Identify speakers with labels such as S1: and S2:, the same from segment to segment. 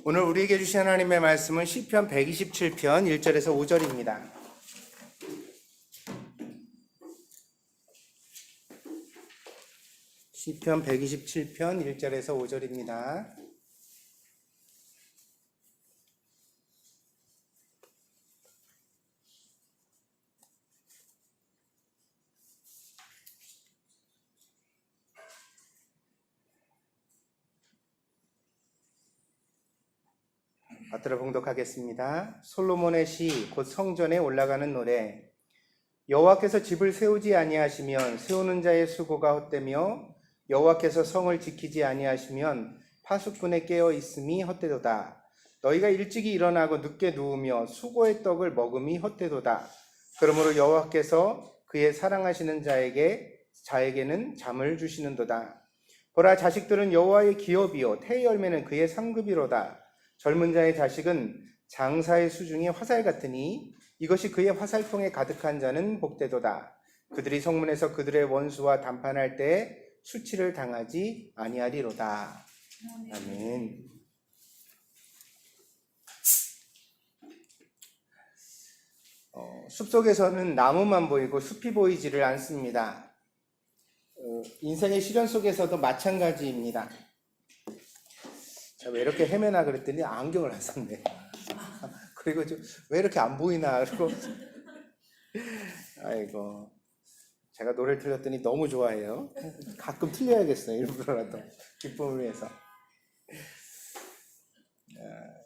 S1: 오늘 우리에게 주신 하나님의 말씀은 시편 127편 1절에서 5절입니다. 시편 127편 1절에서 5절입니다. 받들어 봉독하겠습니다. 솔로몬의 시 곧 성전에 올라가는 노래. 여호와께서 집을 세우지 아니하시면 세우는 자의 수고가 헛되며 여호와께서 성을 지키지 아니하시면 파수꾼의 깨어 있음이 헛되도다. 너희가 일찍이 일어나고 늦게 누우며 수고의 떡을 먹음이 헛되도다. 그러므로 여호와께서 그의 사랑하시는 자에게는 잠을 주시는도다. 보라, 자식들은 여호와의 기업이요 태의 열매는 그의 상급이로다. 젊은 자의 자식은 장사의 수중의 화살 같으니 이것이 그의 화살통에 가득한 자는 복되도다. 그들이 성문에서 그들의 원수와 담판할 때 수치를 당하지 아니하리로다. 아멘. 숲속에서는 나무만 보이고 숲이 보이지를 않습니다. 인생의 시련 속에서도 마찬가지입니다. 왜 이렇게 헤매나 그랬더니 안경을 안 썼네. 그리고 왜 이렇게 안 보이나 그러고 아이고, 제가 노래를 틀렸더니 너무 좋아해요. 가끔 틀려야겠어요, 일부러라도 기쁨을 위해서.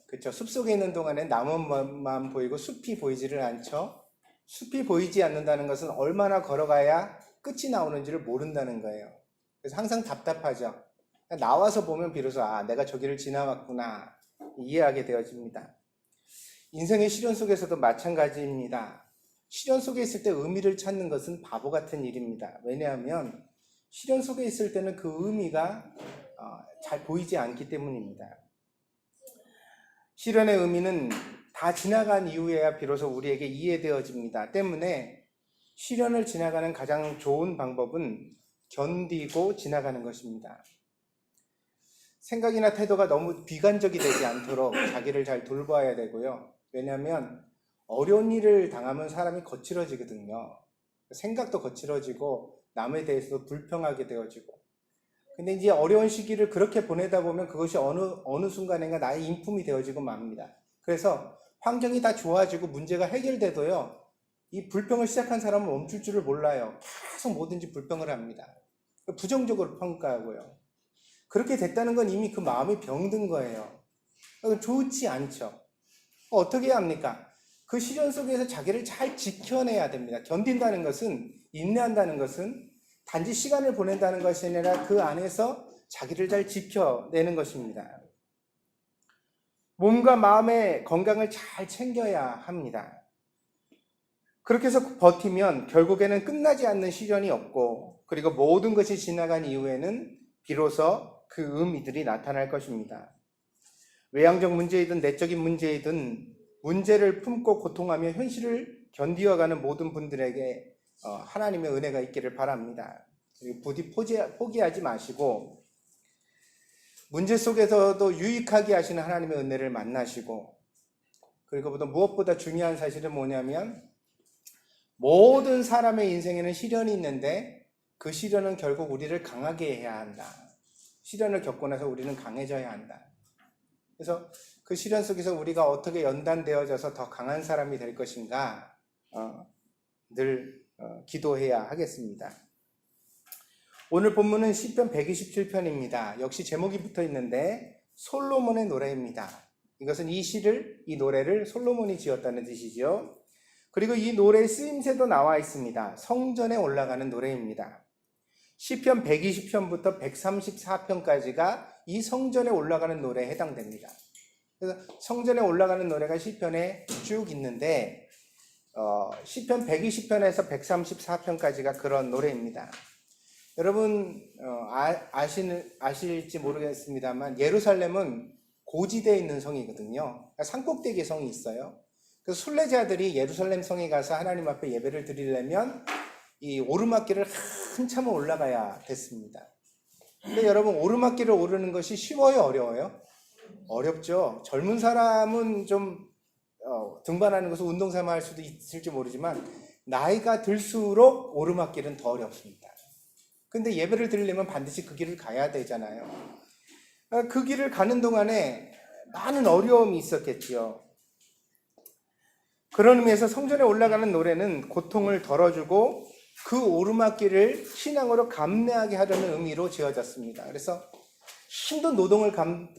S1: 그렇죠. 숲속에 있는 동안에 나무만 보이고 숲이 보이지를 않죠. 숲이 보이지 않는다는 것은 얼마나 걸어가야 끝이 나오는지를 모른다는 거예요. 그래서 항상 답답하죠. 나와서 보면 비로소 내가 저기를 지나왔구나 이해하게 되어집니다. 인생의 시련 속에서도 마찬가지입니다. 시련 속에 있을 때 의미를 찾는 것은 바보 같은 일입니다. 왜냐하면 시련 속에 있을 때는 그 의미가 잘 보이지 않기 때문입니다. 시련의 의미는 다 지나간 이후에야 비로소 우리에게 이해되어집니다. 때문에 시련을 지나가는 가장 좋은 방법은 견디고 지나가는 것입니다. 생각이나 태도가 너무 비관적이 되지 않도록 자기를 잘 돌봐야 되고요. 왜냐하면 어려운 일을 당하면 사람이 거칠어지거든요. 생각도 거칠어지고 남에 대해서도 불평하게 되어지고. 근데 이제 어려운 시기를 그렇게 보내다 보면 그것이 어느 순간인가 나의 인품이 되어지고 맙니다. 그래서 환경이 다 좋아지고 문제가 해결돼도요, 이 불평을 시작한 사람은 멈출 줄을 몰라요. 계속 뭐든지 불평을 합니다. 부정적으로 평가하고요. 그렇게 됐다는 건 이미 그 마음이 병든 거예요. 좋지 않죠. 어떻게 해야 합니까? 그 시련 속에서 자기를 잘 지켜내야 됩니다. 견딘다는 것은, 인내한다는 것은 단지 시간을 보낸다는 것이 아니라 그 안에서 자기를 잘 지켜내는 것입니다. 몸과 마음의 건강을 잘 챙겨야 합니다. 그렇게 해서 버티면 결국에는 끝나지 않는 시련이 없고, 그리고 모든 것이 지나간 이후에는 비로소 그 의미들이 나타날 것입니다. 외향적 문제이든 내적인 문제이든 문제를 품고 고통하며 현실을 견디어가는 모든 분들에게 하나님의 은혜가 있기를 바랍니다. 부디 포기하지 마시고 문제 속에서도 유익하게 하시는 하나님의 은혜를 만나시고, 그리고 무엇보다 중요한 사실은 뭐냐면 모든 사람의 인생에는 시련이 있는데 그 시련은 결국 우리를 강하게 해야 한다. 시련을 겪고 나서 우리는 강해져야 한다. 그래서 그 시련 속에서 우리가 어떻게 연단되어져서 더 강한 사람이 될 것인가 늘 기도해야 하겠습니다. 오늘 본문은 시편 127편입니다. 역시 제목이 붙어 있는데 솔로몬의 노래입니다. 이것은 이 노래를 솔로몬이 지었다는 뜻이죠. 그리고 이 노래의 쓰임새도 나와 있습니다. 성전에 올라가는 노래입니다. 시편 120편부터 134편까지가 이 성전에 올라가는 노래에 해당됩니다. 그래서 성전에 올라가는 노래가 시편에 쭉 있는데 시편 120편에서 134편까지가 그런 노래입니다. 여러분 아실지 모르겠습니다만 예루살렘은 고지대에 있는 성이거든요. 산꼭대기에 성이 있어요. 그래서 순례자들이 예루살렘 성에 가서 하나님 앞에 예배를 드리려면 이 오르막길을 한참을 올라가야 됐습니다. 근데 여러분, 오르막길을 오르는 것이 쉬워요, 어려워요? 어렵죠. 젊은 사람은 좀 등반하는 것을 운동 삼아 할 수도 있을지 모르지만 나이가 들수록 오르막길은 더 어렵습니다. 근데 예배를 드리려면 반드시 그 길을 가야 되잖아요. 그 길을 가는 동안에 많은 어려움이 있었겠지요. 그런 의미에서 성전에 올라가는 노래는 고통을 덜어주고 그 오르막길을 신앙으로 감내하게 하려는 의미로 지어졌습니다. 그래서 힘든 노동을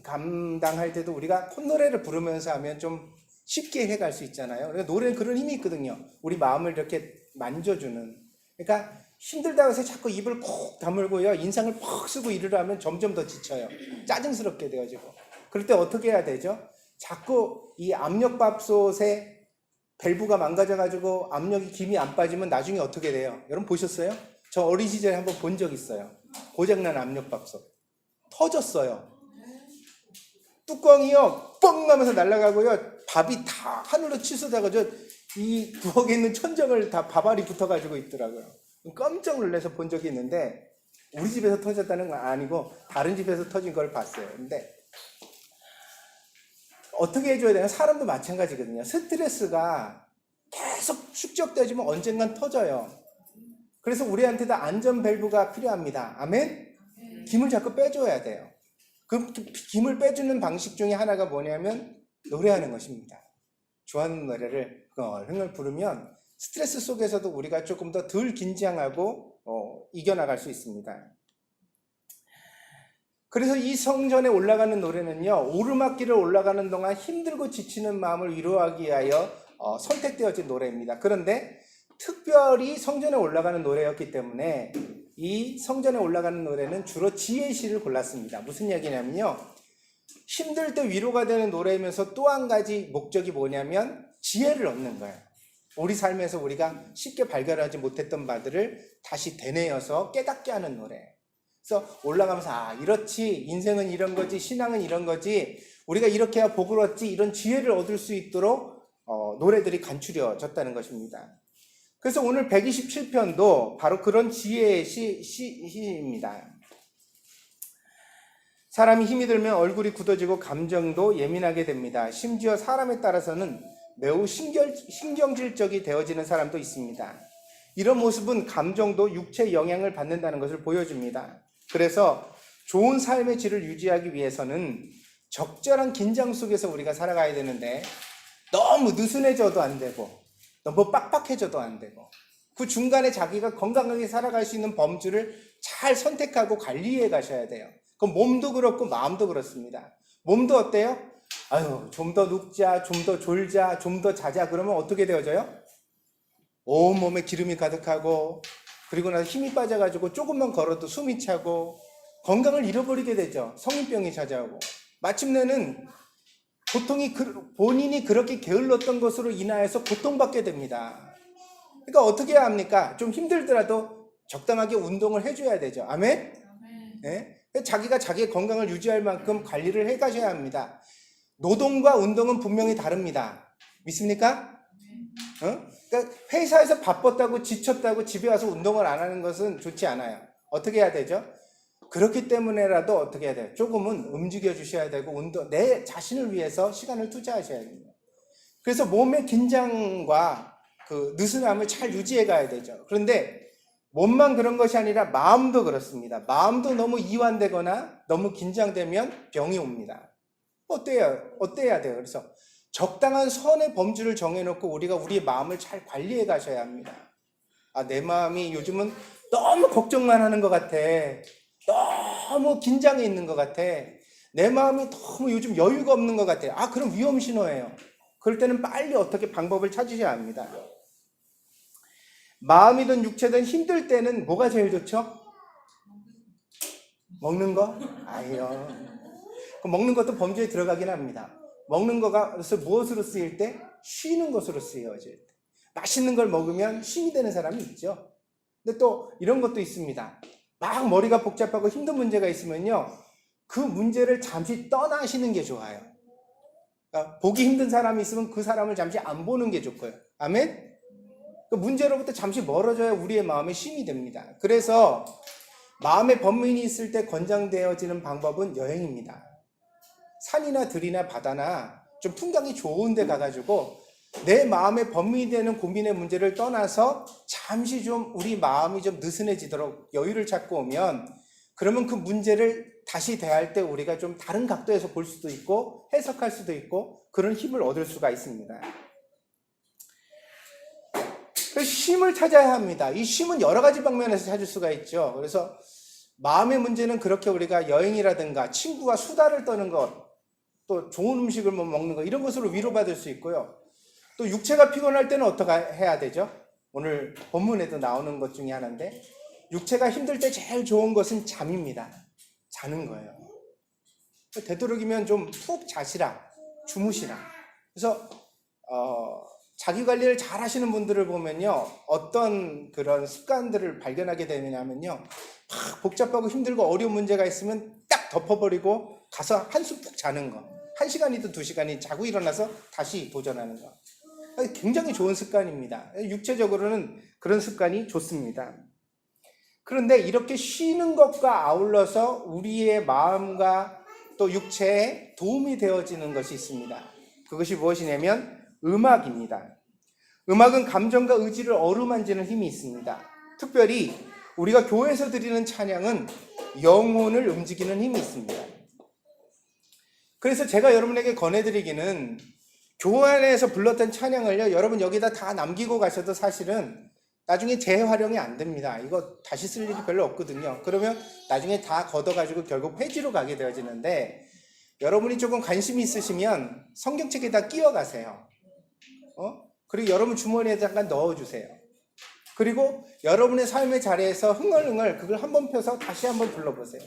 S1: 감당할 때도 우리가 콧노래를 부르면서 하면 좀 쉽게 해갈 수 있잖아요. 그러니까 노래는 그런 힘이 있거든요. 우리 마음을 이렇게 만져주는. 그러니까 힘들다고 해서 자꾸 입을 콕 다물고요. 인상을 퍽 쓰고 일을 하면 점점 더 지쳐요. 짜증스럽게 되어지고. 그럴 때 어떻게 해야 되죠? 자꾸 이 압력밥솥에 밸브가 망가져가지고 압력이 김이 안 빠지면 나중에 어떻게 돼요? 여러분 보셨어요? 저 어린 시절에 한번 본 적 있어요. 고장난 압력밥솥. 터졌어요. 뚜껑이요 뻥 하면서 날아가고요. 밥이 다 하늘로 치솟아가지고 이 부엌에 있는 천정을 다 밥알이 붙어가지고 있더라고요. 깜짝 놀라서 본 적이 있는데 우리 집에서 터졌다는 건 아니고 다른 집에서 터진 걸 봤어요. 근데 어떻게 해줘야 되나? 사람도 마찬가지거든요. 스트레스가 계속 축적되지만 언젠간 터져요. 그래서 우리한테도 안전 밸브가 필요합니다. 아멘? 김을 자꾸 빼줘야 돼요. 그 김을 빼주는 방식 중에 하나가 뭐냐면 노래하는 것입니다. 좋아하는 노래를 흥을 부르면 스트레스 속에서도 우리가 조금 더 덜 긴장하고 이겨나갈 수 있습니다. 그래서 이 성전에 올라가는 노래는요, 오르막길을 올라가는 동안 힘들고 지치는 마음을 위로하기 위하여 선택되어진 노래입니다. 그런데 특별히 성전에 올라가는 노래였기 때문에 이 성전에 올라가는 노래는 주로 지혜시를 골랐습니다. 무슨 얘기냐면요, 힘들 때 위로가 되는 노래이면서 또 한 가지 목적이 뭐냐면 지혜를 얻는 거예요. 우리 삶에서 우리가 쉽게 발견하지 못했던 바들을 다시 되뇌어서 깨닫게 하는 노래. 그래서 올라가면서 이렇지, 인생은 이런 거지, 신앙은 이런 거지, 우리가 이렇게 해야 복을 얻지, 이런 지혜를 얻을 수 있도록 노래들이 간추려졌다는 것입니다. 그래서 오늘 127편도 바로 그런 지혜의 시입니다. 사람이 힘이 들면 얼굴이 굳어지고 감정도 예민하게 됩니다. 심지어 사람에 따라서는 매우 신경질적이 되어지는 사람도 있습니다. 이런 모습은 감정도 육체의 영향을 받는다는 것을 보여줍니다. 그래서 좋은 삶의 질을 유지하기 위해서는 적절한 긴장 속에서 우리가 살아가야 되는데 너무 느슨해져도 안 되고 너무 빡빡해져도 안 되고 그 중간에 자기가 건강하게 살아갈 수 있는 범주를 잘 선택하고 관리해 가셔야 돼요. 그 몸도 그렇고 마음도 그렇습니다. 몸도 어때요? 좀 더 눕자, 좀 더 졸자, 좀 더 자자 그러면 어떻게 되어져요? 온몸에 기름이 가득하고 그리고 나서 힘이 빠져가지고 조금만 걸어도 숨이 차고 건강을 잃어버리게 되죠. 성인병이 찾아오고 마침내는 본인이 그렇게 게을렀던 것으로 인하여서 고통받게 됩니다. 그러니까 어떻게 해야 합니까? 좀 힘들더라도 적당하게 운동을 해줘야 되죠. 아멘? 네? 자기가 자기의 건강을 유지할 만큼 관리를 해 가셔야 합니다. 노동과 운동은 분명히 다릅니다. 믿습니까? 그러니까 회사에서 바빴다고 지쳤다고 집에 와서 운동을 안 하는 것은 좋지 않아요. 어떻게 해야 되죠? 그렇기 때문에라도 어떻게 해야 돼요? 조금은 움직여 주셔야 되고 내 자신을 위해서 시간을 투자하셔야 됩니다. 그래서 몸의 긴장과 그 느슨함을 잘 유지해 가야 되죠. 그런데 몸만 그런 것이 아니라 마음도 그렇습니다. 마음도 너무 이완되거나 너무 긴장되면 병이 옵니다. 어때야 돼요? 그래서 적당한 선의 범주를 정해놓고 우리가 우리의 마음을 잘 관리해 가셔야 합니다. 내 마음이 요즘은 너무 걱정만 하는 것 같아. 너무 긴장해 있는 것 같아. 내 마음이 너무 요즘 여유가 없는 것 같아. 그럼 위험 신호예요. 그럴 때는 빨리 어떻게 방법을 찾으셔야 합니다. 마음이든 육체든 힘들 때는 뭐가 제일 좋죠? 먹는 거? 그 먹는 것도 범주에 들어가긴 합니다. 먹는 거가 그래서 무엇으로 쓰일 때? 쉬는 것으로 쓰여질 때. 맛있는 걸 먹으면 쉼이 되는 사람이 있죠. 근데 또 이런 것도 있습니다. 막 머리가 복잡하고 힘든 문제가 있으면요, 그 문제를 잠시 떠나시는 게 좋아요. 그러니까 보기 힘든 사람이 있으면 그 사람을 잠시 안 보는 게 좋고요. 아멘? 그 문제로부터 잠시 멀어져야 우리의 마음에 쉼이 됩니다. 그래서 마음에 번민이 있을 때 권장되어지는 방법은 여행입니다. 산이나 들이나 바다나 좀 풍경이 좋은 데 가가지고 내 마음에 범위되는 고민의 문제를 떠나서 잠시 좀 우리 마음이 좀 느슨해지도록 여유를 찾고 오면, 그러면 그 문제를 다시 대할 때 우리가 좀 다른 각도에서 볼 수도 있고 해석할 수도 있고 그런 힘을 얻을 수가 있습니다. 그래서 쉼을 찾아야 합니다. 이 쉼은 여러 가지 방면에서 찾을 수가 있죠. 그래서 마음의 문제는 그렇게 우리가 여행이라든가 친구와 수다를 떠는 것, 또 좋은 음식을 먹는 것, 이런 것으로 위로받을 수 있고요. 또 육체가 피곤할 때는 어떻게 해야 되죠? 오늘 본문에도 나오는 것 중에 하나인데, 육체가 힘들 때 제일 좋은 것은 잠입니다. 자는 거예요. 되도록이면 좀 푹 자시라, 주무시라. 그래서 자기 관리를 잘 하시는 분들을 보면요, 어떤 그런 습관들을 발견하게 되느냐 하면요, 막 복잡하고 힘들고 어려운 문제가 있으면 딱 덮어버리고 가서 한숨 푹 자는 거. 1시간이든 2시간이 자고 일어나서 다시 도전하는 거. 굉장히 좋은 습관입니다. 육체적으로는 그런 습관이 좋습니다. 그런데 이렇게 쉬는 것과 아울러서 우리의 마음과 또 육체에 도움이 되어지는 것이 있습니다. 그것이 무엇이냐면 음악입니다. 음악은 감정과 의지를 어루만지는 힘이 있습니다. 특별히 우리가 교회에서 드리는 찬양은 영혼을 움직이는 힘이 있습니다. 그래서 제가 여러분에게 권해드리기는, 교회 안에서 불렀던 찬양을요, 여러분 여기다 다 남기고 가셔도 사실은 나중에 재활용이 안 됩니다. 이거 다시 쓸 일이 별로 없거든요. 그러면 나중에 다 걷어가지고 결국 폐지로 가게 되어지는데, 여러분이 조금 관심이 있으시면 성경책에다 끼워 가세요. 그리고 여러분 주머니에 잠깐 넣어주세요. 그리고 여러분의 삶의 자리에서 흥얼흥얼 그걸 한번 펴서 다시 한번 불러보세요.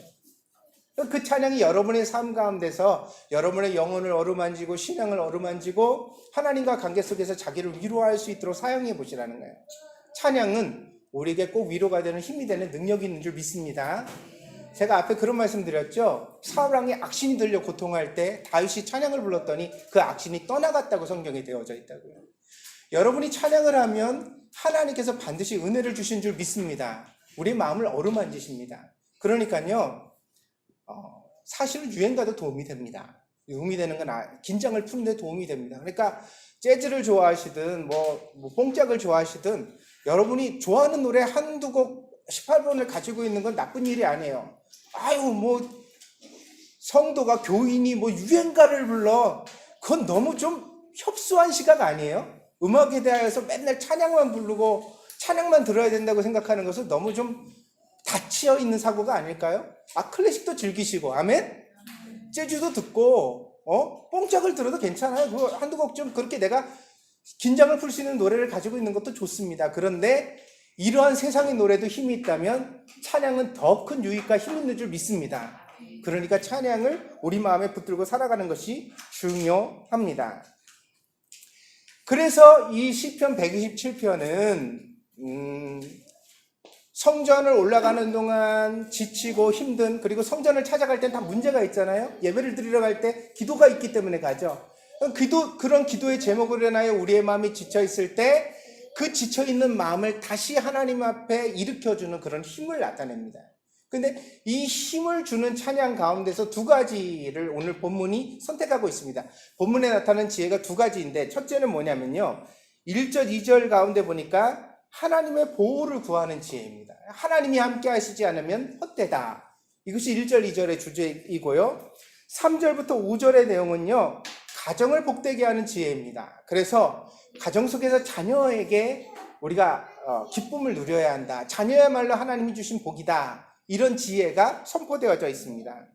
S1: 그 찬양이 여러분의 삶 가운데서 여러분의 영혼을 어루만지고 신앙을 어루만지고 하나님과 관계 속에서 자기를 위로할 수 있도록 사용해 보시라는 거예요. 찬양은 우리에게 꼭 위로가 되는 힘이 되는 능력이 있는 줄 믿습니다. 제가 앞에 그런 말씀 드렸죠. 사울왕이 악신이 들려 고통할 때 다윗이 찬양을 불렀더니 그 악신이 떠나갔다고 성경에 되어져 있다고요. 여러분이 찬양을 하면 하나님께서 반드시 은혜를 주신 줄 믿습니다. 우리 마음을 어루만지십니다. 그러니까요, 사실은 유행가도 도움이 됩니다. 도움이 되는 건 긴장을 푸는 데 도움이 됩니다. 그러니까 재즈를 좋아하시든 뭐 뽕짝을 좋아하시든 여러분이 좋아하는 노래 한두 곡 18번을 가지고 있는 건 나쁜 일이 아니에요. 성도가 교인이 유행가를 불러, 그건 너무 좀 협소한 시각 아니에요? 음악에 대해서 맨날 찬양만 부르고 찬양만 들어야 된다고 생각하는 것은 너무 좀 닫혀 있는 사고가 아닐까요? 클래식도 즐기시고, 아멘? 재즈도 듣고, 뽕짝을 들어도 괜찮아요. 그거 한두 곡 좀 그렇게 내가 긴장을 풀 수 있는 노래를 가지고 있는 것도 좋습니다. 그런데 이러한 세상의 노래도 힘이 있다면 찬양은 더 큰 유익과 힘 있는 줄 믿습니다. 그러니까 찬양을 우리 마음에 붙들고 살아가는 것이 중요합니다. 그래서 이 시편 127편은 성전을 올라가는 동안 지치고 힘든, 그리고 성전을 찾아갈 땐 다 문제가 있잖아요. 예배를 드리러 갈 때 기도가 있기 때문에 가죠. 그런 기도의 제목으로 인하여 우리의 마음이 지쳐있을 때 그 지쳐있는 마음을 다시 하나님 앞에 일으켜주는 그런 힘을 나타냅니다. 근데 이 힘을 주는 찬양 가운데서 두 가지를 오늘 본문이 선택하고 있습니다. 본문에 나타나는 지혜가 두 가지인데, 첫째는 뭐냐면요, 1절 2절 가운데 보니까 하나님의 보호를 구하는 지혜입니다. 하나님이 함께 하시지 않으면 헛되다. 이것이 1절 2절의 주제이고요. 3절부터 5절의 내용은요, 가정을 복되게 하는 지혜입니다. 그래서 가정 속에서 자녀에게 우리가 기쁨을 누려야 한다. 자녀야말로 하나님이 주신 복이다. 이런 지혜가 선포되어져 있습니다.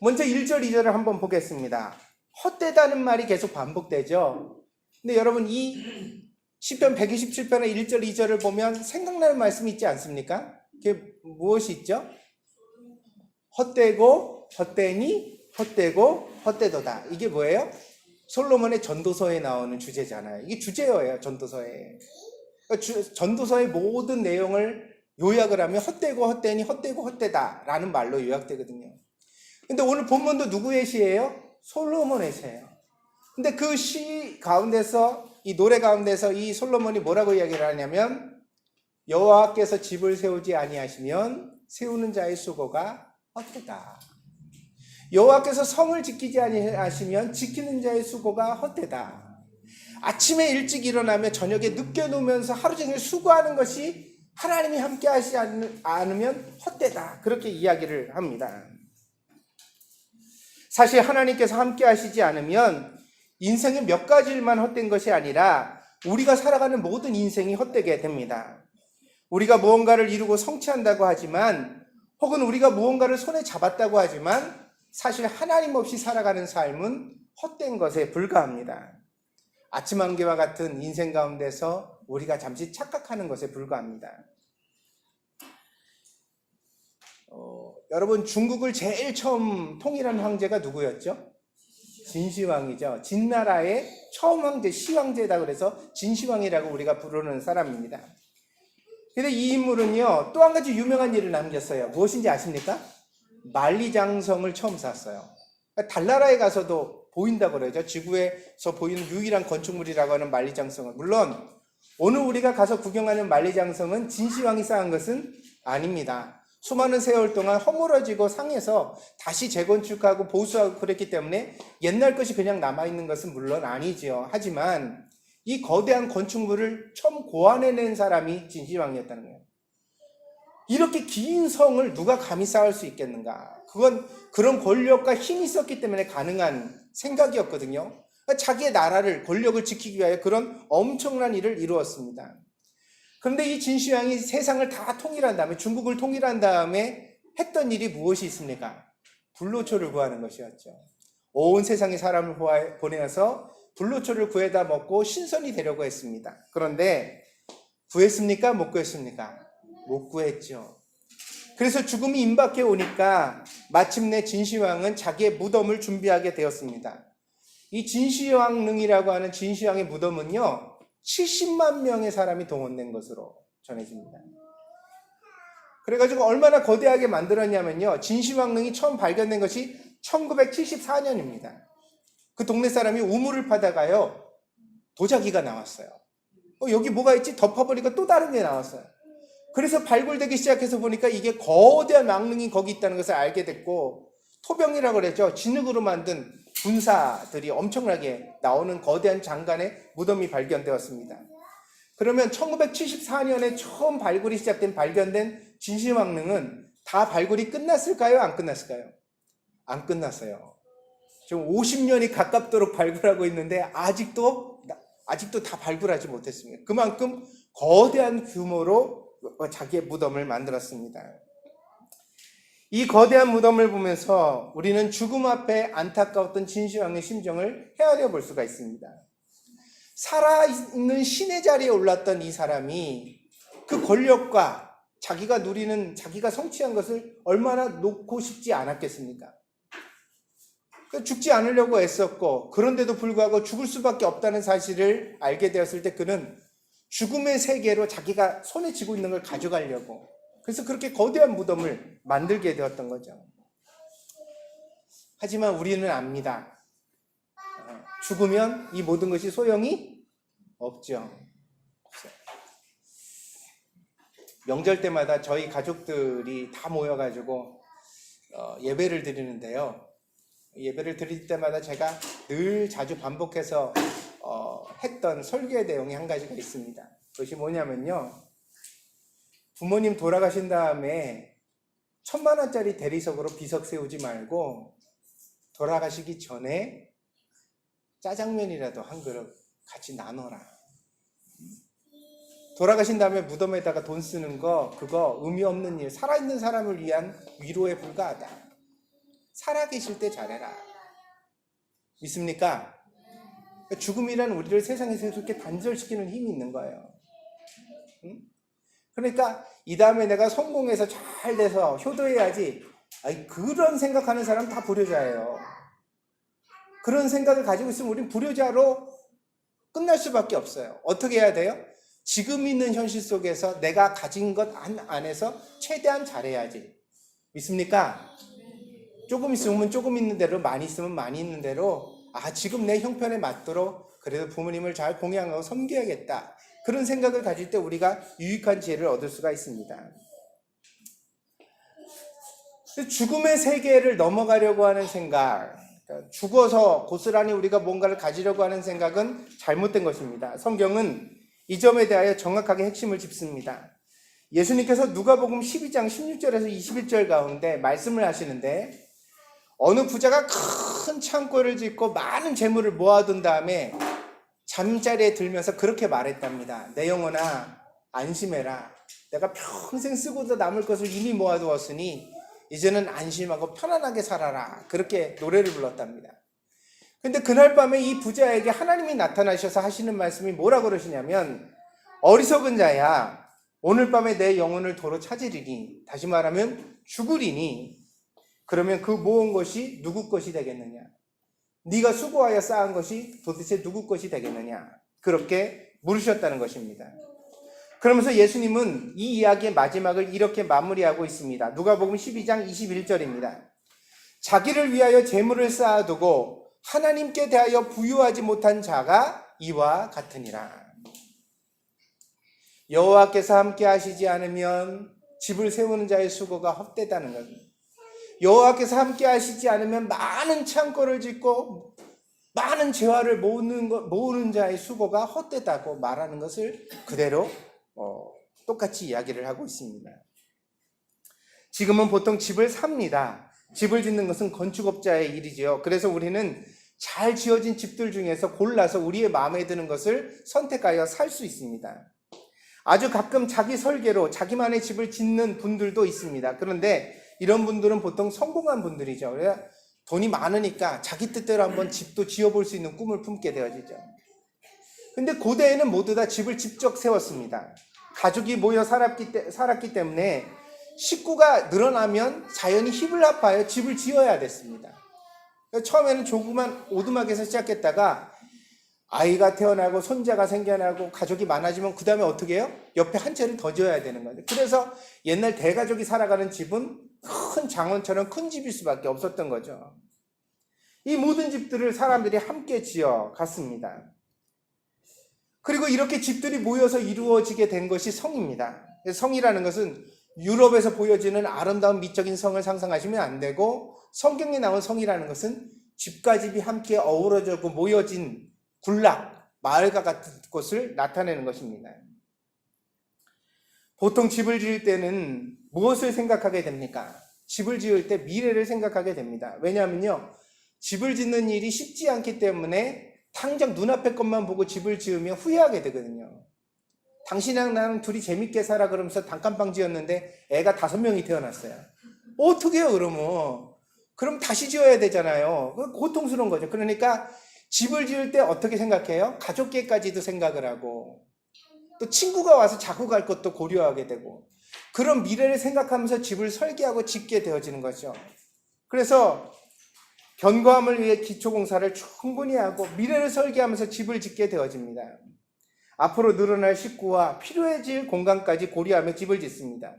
S1: 먼저 1절 2절을 한번 보겠습니다. 헛되다는 말이 계속 반복되죠. 근데 여러분, 이 시편 127편의 1절 2절을 보면 생각나는 말씀이 있지 않습니까? 그게 무엇이 있죠? 헛되고 헛되니 헛되고 헛되도다. 이게 뭐예요? 솔로몬의 전도서에 나오는 주제잖아요. 이게 주제어예요, 전도서에. 그러니까 전도서의 모든 내용을 요약을 하면 헛되고 헛되니 헛되고 헛되다 라는 말로 요약되거든요. 근데 오늘 본문도 누구의 시예요? 솔로몬의 시예요. 근데 그 시 가운데서, 이 노래 가운데서 이 솔로몬이 뭐라고 이야기를 하냐면, 여호와께서 집을 세우지 아니하시면 세우는 자의 수고가 헛되다. 여호와께서 성을 지키지 아니하시면 지키는 자의 수고가 헛되다. 아침에 일찍 일어나며 저녁에 늦게 누우면서 하루 종일 수고하는 것이 하나님이 함께 하시지 않으면 헛되다. 그렇게 이야기를 합니다. 사실 하나님께서 함께 하시지 않으면 인생의 몇 가지 일만 헛된 것이 아니라 우리가 살아가는 모든 인생이 헛되게 됩니다. 우리가 무언가를 이루고 성취한다고 하지만, 혹은 우리가 무언가를 손에 잡았다고 하지만 사실 하나님 없이 살아가는 삶은 헛된 것에 불과합니다. 아침 안개와 같은 인생 가운데서 우리가 잠시 착각하는 것에 불과합니다. 여러분, 중국을 제일 처음 통일한 황제가 누구였죠? 진시황이죠. 진나라의 처음 황제, 시황제다 그래서 진시황이라고 우리가 부르는 사람입니다. 근데 이 인물은요, 또 한 가지 유명한 일을 남겼어요. 무엇인지 아십니까? 만리장성을 처음 샀어요. 달나라에 가서도 보인다고 그러죠. 지구에서 보이는 유일한 건축물이라고 하는 만리장성은. 물론 오늘 우리가 가서 구경하는 만리장성은 진시황이 쌓은 것은 아닙니다. 수많은 세월 동안 허물어지고 상해서 다시 재건축하고 보수하고 그랬기 때문에 옛날 것이 그냥 남아있는 것은 물론 아니지요. 하지만 이 거대한 건축물을 처음 고안해낸 사람이 진시황이었다는 거예요. 이렇게 긴 성을 누가 감히 쌓을 수 있겠는가? 그건 그런 권력과 힘이 있었기 때문에 가능한 생각이었거든요. 자기의 나라를, 권력을 지키기 위하여 그런 엄청난 일을 이루었습니다. 그런데 이 진시황이 세상을 다 통일한 다음에, 중국을 통일한 다음에 했던 일이 무엇이 있습니까? 불로초를 구하는 것이었죠. 온 세상의 사람을 보내어서 불로초를 구해다 먹고 신선이 되려고 했습니다. 그런데 구했습니까? 못 구했습니까? 못 구했죠. 그래서 죽음이 임박해 오니까 마침내 진시황은 자기의 무덤을 준비하게 되었습니다. 이 진시황릉이라고 하는 진시황의 무덤은요, 70만 명의 사람이 동원된 것으로 전해집니다. 그래가지고 얼마나 거대하게 만들었냐면요, 진시황릉이 처음 발견된 것이 1974년입니다. 그 동네 사람이 우물을 파다가요, 도자기가 나왔어요. 여기 뭐가 있지? 덮어보니까 또 다른 게 나왔어요. 그래서 발굴되기 시작해서 보니까 이게 거대한 왕릉이 거기 있다는 것을 알게 됐고, 토병이라고 그랬죠. 진흙으로 만든 군사들이 엄청나게 나오는 거대한 장관의 무덤이 발견되었습니다. 그러면 1974년에 처음 발굴이 시작된 발견된 진시황릉은 다 발굴이 끝났을까요? 안 끝났을까요? 안 끝났어요. 지금 50년이 가깝도록 발굴하고 있는데 아직도 다 발굴하지 못했습니다. 그만큼 거대한 규모로 자기의 무덤을 만들었습니다. 이 거대한 무덤을 보면서 우리는 죽음 앞에 안타까웠던 진시황의 심정을 헤아려 볼 수가 있습니다. 살아있는 신의 자리에 올랐던 이 사람이 그 권력과 자기가 누리는, 자기가 성취한 것을 얼마나 놓고 싶지 않았겠습니까? 죽지 않으려고 애썼고, 그런데도 불구하고 죽을 수밖에 없다는 사실을 알게 되었을 때 그는 죽음의 세계로 자기가 손에 쥐고 있는 걸 가져가려고, 그래서 그렇게 거대한 무덤을 만들게 되었던 거죠. 하지만 우리는 압니다. 죽으면 이 모든 것이 소용이 없죠. 명절 때마다 저희 가족들이 다 모여가지고 예배를 드리는데요. 예배를 드릴 때마다 제가 늘 자주 반복해서 했던 설교의 내용이 한 가지가 있습니다. 그것이 뭐냐면요, 부모님 돌아가신 다음에 1,000만 원짜리 대리석으로 비석 세우지 말고 돌아가시기 전에 짜장면이라도 한 그릇 같이 나눠라. 돌아가신 다음에 무덤에다가 돈 쓰는 거, 그거 의미 없는 일, 살아있는 사람을 위한 위로에 불과하다. 살아계실 때 잘해라. 믿습니까? 죽음이란 우리를 세상에서 이렇게 단절시키는 힘이 있는 거예요. 그러니까 이 다음에 내가 성공해서 잘 돼서 효도해야지, 그런 생각하는 사람 다 불효자예요. 그런 생각을 가지고 있으면 우린 불효자로 끝날 수밖에 없어요. 어떻게 해야 돼요? 지금 있는 현실 속에서 내가 가진 것 안에서 최대한 잘해야지. 믿습니까? 조금 있으면 조금 있는 대로, 많이 있으면 많이 있는 대로, 지금 내 형편에 맞도록 그래도 부모님을 잘 공양하고 섬겨야겠다. 그런 생각을 가질 때 우리가 유익한 지혜를 얻을 수가 있습니다. 죽음의 세계를 넘어가려고 하는 생각, 그러니까 죽어서 고스란히 우리가 뭔가를 가지려고 하는 생각은 잘못된 것입니다. 성경은 이 점에 대하여 정확하게 핵심을 짚습니다. 예수님께서 누가복음 12장 16절에서 21절 가운데 말씀을 하시는데, 어느 부자가 큰 창고를 짓고 많은 재물을 모아둔 다음에 잠자리에 들면서 그렇게 말했답니다. 내 영혼아, 안심해라. 내가 평생 쓰고도 남을 것을 이미 모아두었으니 이제는 안심하고 편안하게 살아라. 그렇게 노래를 불렀답니다. 근데 그날 밤에 이 부자에게 하나님이 나타나셔서 하시는 말씀이 뭐라 그러시냐면, 어리석은 자야, 오늘 밤에 내 영혼을 도로 찾으리니, 다시 말하면 죽으리니, 그러면 그 모은 것이 누구 것이 되겠느냐? 네가 수고하여 쌓은 것이 도대체 누구 것이 되겠느냐? 그렇게 물으셨다는 것입니다. 그러면서 예수님은 이 이야기의 마지막을 이렇게 마무리하고 있습니다. 누가복음 12장 21절입니다. 자기를 위하여 재물을 쌓아두고 하나님께 대하여 부유하지 못한 자가 이와 같으니라. 여호와께서 함께 하시지 않으면 집을 세우는 자의 수고가 헛되다는 것입니다. 여호와께서 함께 하시지 않으면 많은 창고를 짓고 많은 재화를 모으는 자의 수고가 헛되다고 말하는 것을 그대로 똑같이 이야기를 하고 있습니다. 지금은 보통 집을 삽니다. 집을 짓는 것은 건축업자의 일이지요. 그래서 우리는 잘 지어진 집들 중에서 골라서 우리의 마음에 드는 것을 선택하여 살 수 있습니다. 아주 가끔 자기 설계로 자기만의 집을 짓는 분들도 있습니다. 그런데 이런 분들은 보통 성공한 분들이죠. 그래서 돈이 많으니까 자기 뜻대로 한번 집도 지어볼 수 있는 꿈을 품게 되어지죠. 근데 고대에는 모두 다 집을 직접 세웠습니다. 가족이 모여 살았기 때문에 식구가 늘어나면 자연히 힘을 합하여 집을 지어야 됐습니다. 처음에는 조그만 오두막에서 시작했다가 아이가 태어나고 손자가 생겨나고 가족이 많아지면 그 다음에 어떻게 해요? 옆에 한 채를 더 지어야 되는 거죠. 그래서 옛날 대가족이 살아가는 집은 큰 장원처럼 큰 집일 수밖에 없었던 거죠. 이 모든 집들을 사람들이 함께 지어 갔습니다. 그리고 이렇게 집들이 모여서 이루어지게 된 것이 성입니다. 성이라는 것은 유럽에서 보여지는 아름다운 미적인 성을 상상하시면 안 되고, 성경에 나온 성이라는 것은 집과 집이 함께 어우러져고 모여진 군락, 마을과 같은 곳을 나타내는 것입니다. 보통 집을 지을 때는 무엇을 생각하게 됩니까? 집을 지을 때 미래를 생각하게 됩니다. 왜냐하면요, 집을 짓는 일이 쉽지 않기 때문에 당장 눈앞의 것만 보고 집을 지으면 후회하게 되거든요. 당신이랑 나랑 둘이 재밌게 살아 그러면서 단칸방 지었는데 애가 5명이 태어났어요. 어떻게 해요, 그러면? 그럼 다시 지어야 되잖아요. 고통스러운 거죠. 그러니까 집을 지을 때 어떻게 생각해요? 가족계까지도 생각을 하고, 또 친구가 와서 자고 갈 것도 고려하게 되고, 그런 미래를 생각하면서 집을 설계하고 짓게 되어지는 거죠. 그래서 견고함을 위해 기초공사를 충분히 하고 미래를 설계하면서 집을 짓게 되어집니다. 앞으로 늘어날 식구와 필요해질 공간까지 고려하며 집을 짓습니다.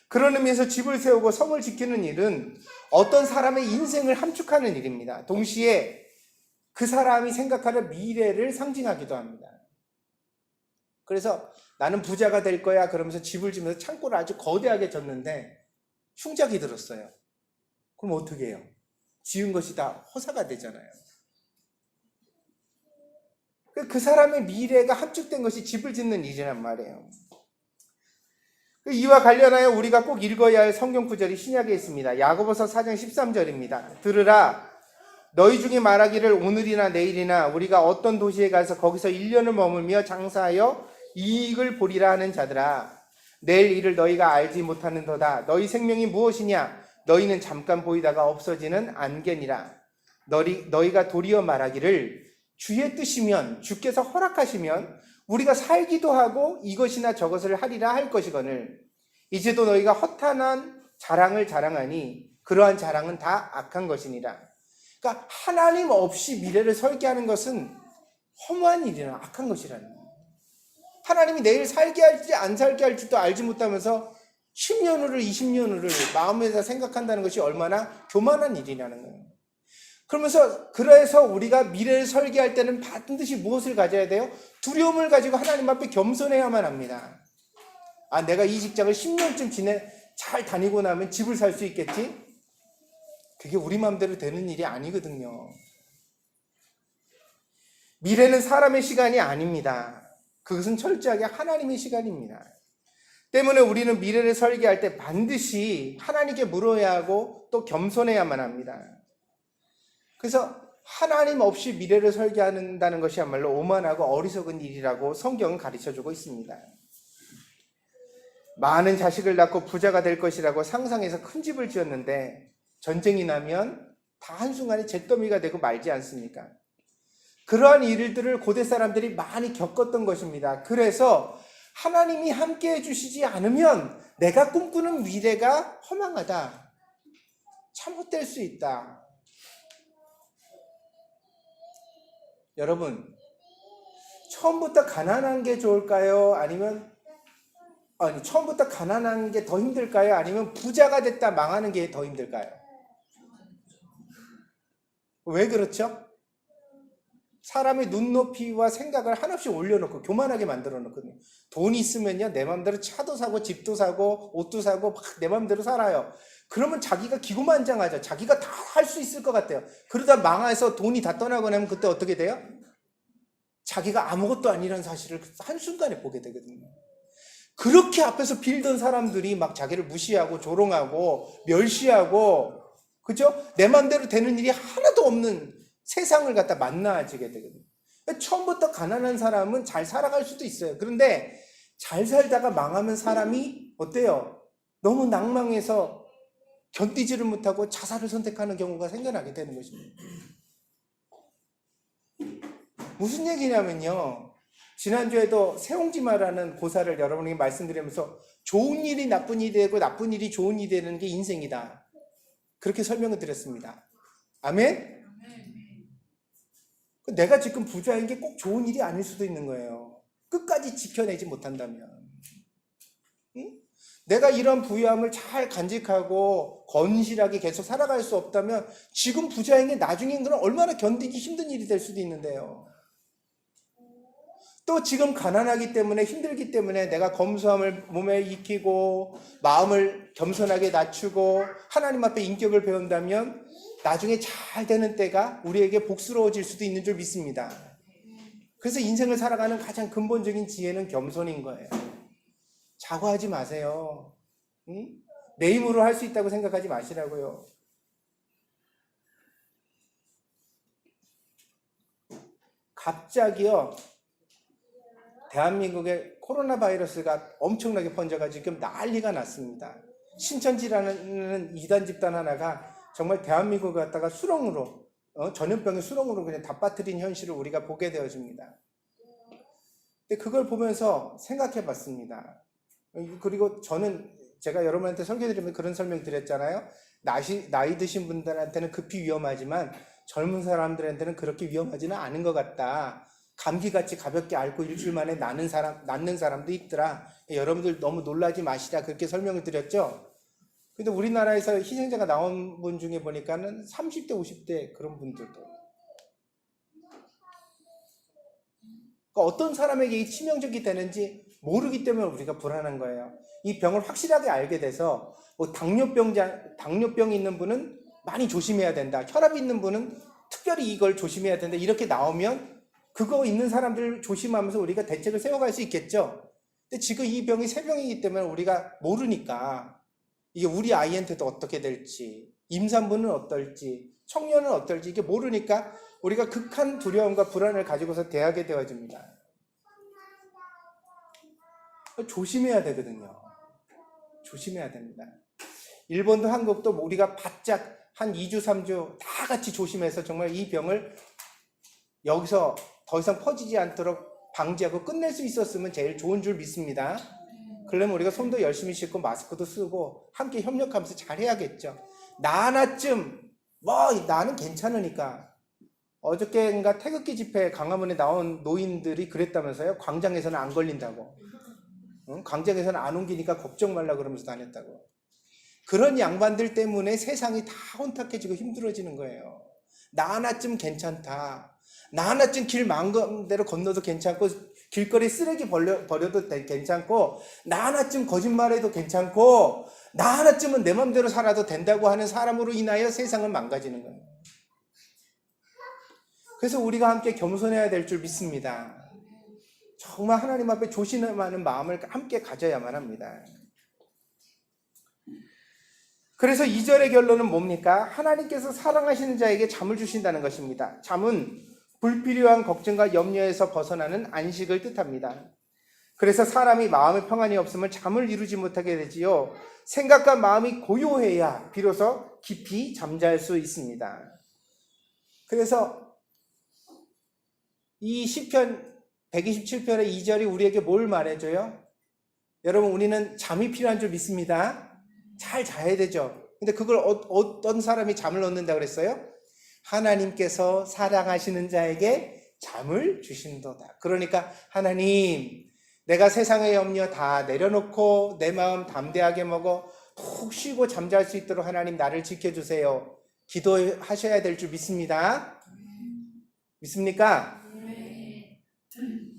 S1: 그런 의미에서 집을 세우고 성을 지키는 일은 어떤 사람의 인생을 함축하는 일입니다. 동시에 그 사람이 생각하는 미래를 상징하기도 합니다. 그래서 나는 부자가 될 거야 그러면서 집을 지면서 창고를 아주 거대하게 졌는데 흉작이 들었어요. 그럼 어떻게 해요? 지은 것이 다 허사가 되잖아요. 그 사람의 미래가 함축된 것이 집을 짓는 일이란 말이에요. 이와 관련하여 우리가 꼭 읽어야 할 성경 구절이 신약에 있습니다. 야고보서 4장 13절입니다. 들으라, 너희 중에 말하기를 오늘이나 내일이나 우리가 어떤 도시에 가서 거기서 1년을 머물며 장사하여 이익을 보리라 하는 자들아, 내일 일을 너희가 알지 못하는도다. 너희 생명이 무엇이냐? 너희는 잠깐 보이다가 없어지는 안개니라. 너희가 도리어 말하기를 주의 뜻이면, 주께서 허락하시면 우리가 살기도 하고 이것이나 저것을 하리라 할 것이거늘 이제도 너희가 허탄한 자랑을 자랑하니 그러한 자랑은 다 악한 것이니라. 그러니까 하나님 없이 미래를 설계하는 것은 허무한 일이나 악한 것이라는 거예요. 하나님이 내일 살게 할지 안 살게 할지도 알지 못하면서 10년 후를 20년 후를 마음에서 생각한다는 것이 얼마나 교만한 일이라는 거예요. 그래서 우리가 미래를 설계할 때는 반드시 무엇을 가져야 돼요? 두려움을 가지고 하나님 앞에 겸손해야만 합니다. 내가 이 직장을 10년쯤 잘 다니고 나면 집을 살 수 있겠지? 그게 우리 마음대로 되는 일이 아니거든요. 미래는 사람의 시간이 아닙니다. 그것은 철저하게 하나님의 시간입니다. 때문에 우리는 미래를 설계할 때 반드시 하나님께 물어야 하고 또 겸손해야만 합니다. 그래서 하나님 없이 미래를 설계한다는 것이야말로 오만하고 어리석은 일이라고 성경은 가르쳐주고 있습니다. 많은 자식을 낳고 부자가 될 것이라고 상상해서 큰 집을 지었는데 전쟁이 나면 다 한순간에 잿더미가 되고 말지 않습니까? 그러한 일들을 고대 사람들이 많이 겪었던 것입니다. 그래서 하나님이 함께 해주시지 않으면 내가 꿈꾸는 미래가 허망하다, 잘못될 수 있다. 여러분, 처음부터 가난한 게 좋을까요? 처음부터 가난한 게 더 힘들까요? 아니면 부자가 됐다 망하는 게 더 힘들까요? 왜 그렇죠? 사람의 눈높이와 생각을 한없이 올려놓고 교만하게 만들어 놓거든요. 돈이 있으면요, 내 마음대로 차도 사고 집도 사고 옷도 사고 막 내 마음대로 살아요. 그러면 자기가 기고만장하죠. 자기가 다 할 수 있을 것 같아요. 그러다 망해서 돈이 다 떠나고 나면 그때 어떻게 돼요? 자기가 아무것도 아니라는 사실을 한순간에 보게 되거든요. 그렇게 앞에서 빌던 사람들이 막 자기를 무시하고 조롱하고 멸시하고, 그죠? 내 마음대로 되는 일이 하나도 없는 세상을 갖다 만나지게 되거든요. 처음부터 가난한 사람은 잘 살아갈 수도 있어요. 그런데 잘 살다가 망하면 사람이 어때요? 너무 낭망해서 견디지를 못하고 자살을 선택하는 경우가 생겨나게 되는 것입니다. 무슨 얘기냐면요, 지난주에도 세옹지마라는 고사를 여러분에게 말씀드리면서 좋은 일이 나쁜 일이 되고 나쁜 일이 좋은 일이 되는 게 인생이다, 그렇게 설명을 드렸습니다. 아멘? 내가 지금 부자인 게 꼭 좋은 일이 아닐 수도 있는 거예요. 끝까지 지켜내지 못한다면. 응? 내가 이런 부유함을 잘 간직하고 건실하게 계속 살아갈 수 없다면 지금 부자인 게 나중엔 그럼 얼마나 견디기 힘든 일이 될 수도 있는데요. 또 지금 가난하기 때문에, 힘들기 때문에 내가 검소함을 몸에 익히고 마음을 겸손하게 낮추고 하나님 앞에 인격을 배운다면 나중에 잘 되는 때가 우리에게 복스러워질 수도 있는 줄 믿습니다. 그래서 인생을 살아가는 가장 근본적인 지혜는 겸손인 거예요. 자고하지 마세요. 응? 내 힘으로 할 수 있다고 생각하지 마시라고요. 갑자기요, 대한민국에 코로나 바이러스가 엄청나게 번져가지고 지금 난리가 났습니다. 신천지라는 이단 집단 하나가 정말 대한민국을 갖다가 수렁으로, 전염병의 수렁으로 그냥 다 빠뜨린 현실을 우리가 보게 되어집니다. 근데 그걸 보면서 생각해 봤습니다. 그리고 제가 여러분한테 설교드리면 그런 설명 드렸잖아요. 나이 드신 분들한테는 급히 위험하지만 젊은 사람들한테는 그렇게 위험하지는 않은 것 같다. 감기같이 가볍게 앓고 일주일 만에 낫는 사람도 있더라. 여러분들 너무 놀라지 마시라, 그렇게 설명을 드렸죠. 근데 우리나라에서 희생자가 나온 분 중에 보니까는 30대, 50대 그런 분들도. 그러니까 어떤 사람에게 이 치명적이 되는지 모르기 때문에 우리가 불안한 거예요. 이 병을 확실하게 알게 돼서 뭐 당뇨병이 있는 분은 많이 조심해야 된다, 혈압이 있는 분은 특별히 이걸 조심해야 된다, 이렇게 나오면 그거 있는 사람들을 조심하면서 우리가 대책을 세워갈 수 있겠죠. 근데 지금 이 병이 새 병이기 때문에 우리가 모르니까 이게 우리 아이한테도 어떻게 될지, 임산부는 어떨지, 청년은 어떨지 이게 모르니까 우리가 극한 두려움과 불안을 가지고서 대하게 되어집니다. 조심해야 되거든요. 조심해야 됩니다. 일본도 한국도 우리가 바짝 한 2주, 3주 다 같이 조심해서 정말 이 병을 여기서 더 이상 퍼지지 않도록 방지하고 끝낼 수 있었으면 제일 좋은 줄 믿습니다. 그러면 우리가 손도 열심히 씻고 마스크도 쓰고 함께 협력하면서 잘 해야겠죠. 나 하나쯤 나는 괜찮으니까. 어저께인가 태극기 집회 광화문에 나온 노인들이 그랬다면서요. 광장에서는 안 걸린다고. 광장에서는 안 옮기니까 걱정 말라 그러면서 다녔다고. 그런 양반들 때문에 세상이 다 혼탁해지고 힘들어지는 거예요. 나 하나쯤 괜찮다. 나 하나쯤 길 마음대로 건너도 괜찮고 길거리 쓰레기 버려도 괜찮고 나 하나쯤 거짓말해도 괜찮고 나 하나쯤은 내 마음대로 살아도 된다고 하는 사람으로 인하여 세상은 망가지는 거예요. 그래서 우리가 함께 겸손해야 될 줄 믿습니다. 정말 하나님 앞에 조심하는 마음을 함께 가져야만 합니다. 그래서 2절의 결론은 뭡니까? 하나님께서 사랑하시는 자에게 잠을 주신다는 것입니다. 잠은 불필요한 걱정과 염려에서 벗어나는 안식을 뜻합니다. 그래서 사람이 마음의 평안이 없으면 잠을 이루지 못하게 되지요. 생각과 마음이 고요해야 비로소 깊이 잠잘 수 있습니다. 그래서 이 시편 127편의 2절이 우리에게 뭘 말해줘요? 여러분, 우리는 잠이 필요한 줄 믿습니다. 잘 자야 되죠. 근데 그걸 어떤 사람이 잠을 얻는다 그랬어요? 하나님께서 사랑하시는 자에게 잠을 주신도다. 그러니까 하나님, 내가 세상의 염려 다 내려놓고 내 마음 담대하게 먹어 푹 쉬고 잠잘 수 있도록 하나님 나를 지켜주세요. 기도하셔야 될 줄 믿습니다. 믿습니까?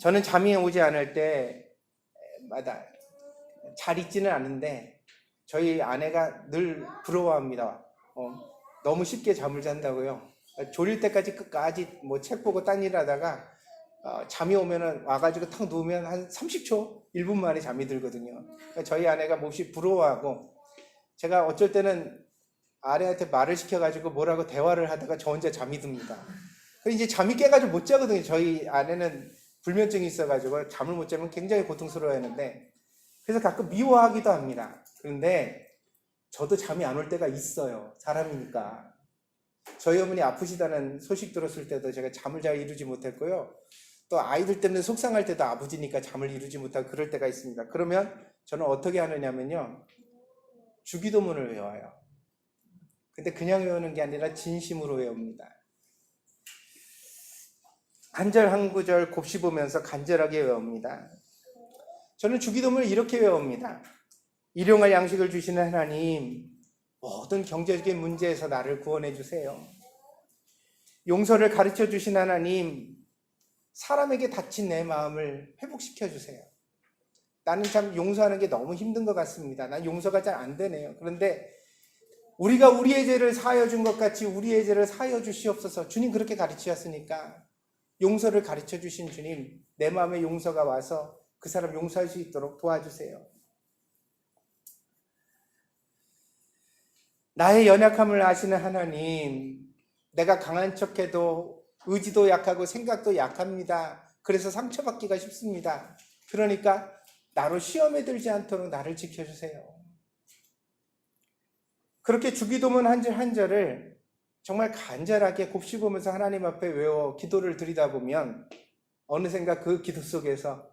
S1: 저는 잠이 오지 않을 때마다 잘 있지는 않은데 저희 아내가 늘 부러워합니다. 너무 쉽게 잠을 잔다고요. 졸릴 때까지 끝까지 뭐 책 보고 딴 일 하다가 잠이 오면은 와가지고 탁 누우면 한 30초, 1분 만에 잠이 들거든요. 그러니까 저희 아내가 몹시 부러워하고, 제가 어쩔 때는 아내한테 말을 시켜가지고 뭐라고 대화를 하다가 저 혼자 잠이 듭니다. 이제 잠이 깨가지고 못 자거든요. 저희 아내는 불면증이 있어가지고 잠을 못 자면 굉장히 고통스러워하는데, 그래서 가끔 미워하기도 합니다. 그런데 저도 잠이 안 올 때가 있어요. 사람이니까. 저희 어머니 아프시다는 소식 들었을 때도 제가 잠을 잘 이루지 못했고요. 또 아이들 때문에 속상할 때도 아버지니까 잠을 이루지 못하고 그럴 때가 있습니다. 그러면 저는 어떻게 하느냐면요, 주기도문을 외워요. 근데 그냥 외우는 게 아니라 진심으로 외웁니다. 한 절 한 구절 곱씹으면서 간절하게 외웁니다. 저는 주기도문을 이렇게 외웁니다. 일용할 양식을 주시는 하나님, 모든 경제적인 문제에서 나를 구원해 주세요. 용서를 가르쳐 주신 하나님, 사람에게 다친 내 마음을 회복시켜 주세요. 나는 참 용서하는 게 너무 힘든 것 같습니다. 난 용서가 잘 안 되네요. 그런데 우리가 우리의 죄를 사하여 준 것 같이 우리의 죄를 사하여 주시옵소서. 주님 그렇게 가르치셨으니까 용서를 가르쳐 주신 주님, 내 마음에 용서가 와서 그 사람 용서할 수 있도록 도와주세요. 나의 연약함을 아시는 하나님, 내가 강한 척해도 의지도 약하고 생각도 약합니다. 그래서 상처받기가 쉽습니다. 그러니까 나로 시험에 들지 않도록 나를 지켜주세요. 그렇게 주기도문 한 절 한 절을 정말 간절하게 곱씹으면서 하나님 앞에 외워 기도를 드리다 보면 어느샌가 그 기도 속에서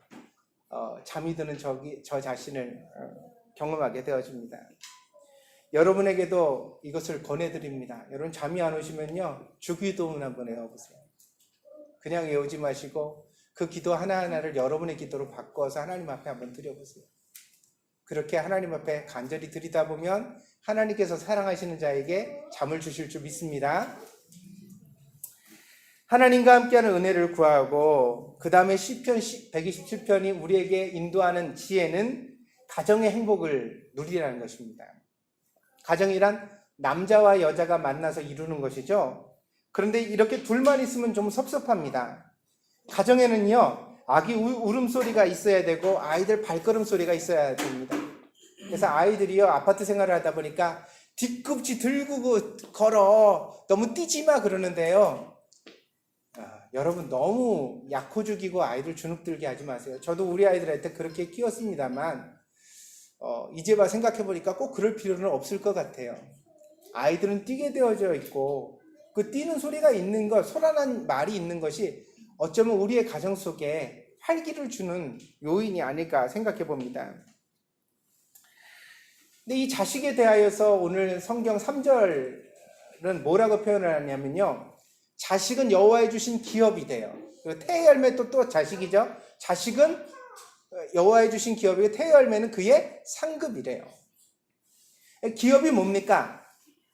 S1: 잠이 드는 저 자신을 경험하게 되어집니다. 여러분에게도 이것을 권해드립니다. 여러분 잠이 안 오시면요, 주기도문 한번 외워보세요. 그냥 외우지 마시고 그 기도 하나하나를 여러분의 기도로 바꿔서 하나님 앞에 한번 드려보세요. 그렇게 하나님 앞에 간절히 드리다 보면 하나님께서 사랑하시는 자에게 잠을 주실 줄 믿습니다. 하나님과 함께하는 은혜를 구하고 그 다음에 시편 127편이 우리에게 인도하는 지혜는 가정의 행복을 누리라는 것입니다. 가정이란 남자와 여자가 만나서 이루는 것이죠. 그런데 이렇게 둘만 있으면 좀 섭섭합니다. 가정에는요, 아기 울음소리가 있어야 되고 아이들 발걸음 소리가 있어야 됩니다. 그래서 아이들이요, 아파트 생활을 하다 보니까 뒤꿈치 들고 걸어, 너무 뛰지 마 그러는데요, 여러분 너무 약호 죽이고 아이들 주눅 들게 하지 마세요. 저도 우리 아이들한테 그렇게 키웠습니다만 이제 봐 생각해보니까 꼭 그럴 필요는 없을 것 같아요. 아이들은 뛰게 되어져 있고 그 뛰는 소리가 있는 것, 소란한 말이 있는 것이 어쩌면 우리의 가정 속에 활기를 주는 요인이 아닐까 생각해 봅니다. 근데 이 자식에 대하여서 오늘 성경 3절은 뭐라고 표현을 하냐면요, 자식은 여호와의 주신 기업이 돼요. 태의 열매도 또 자식이죠. 자식은 여호와의 주신 기업이고 태의 열매는 그의 상급이래요. 기업이 뭡니까?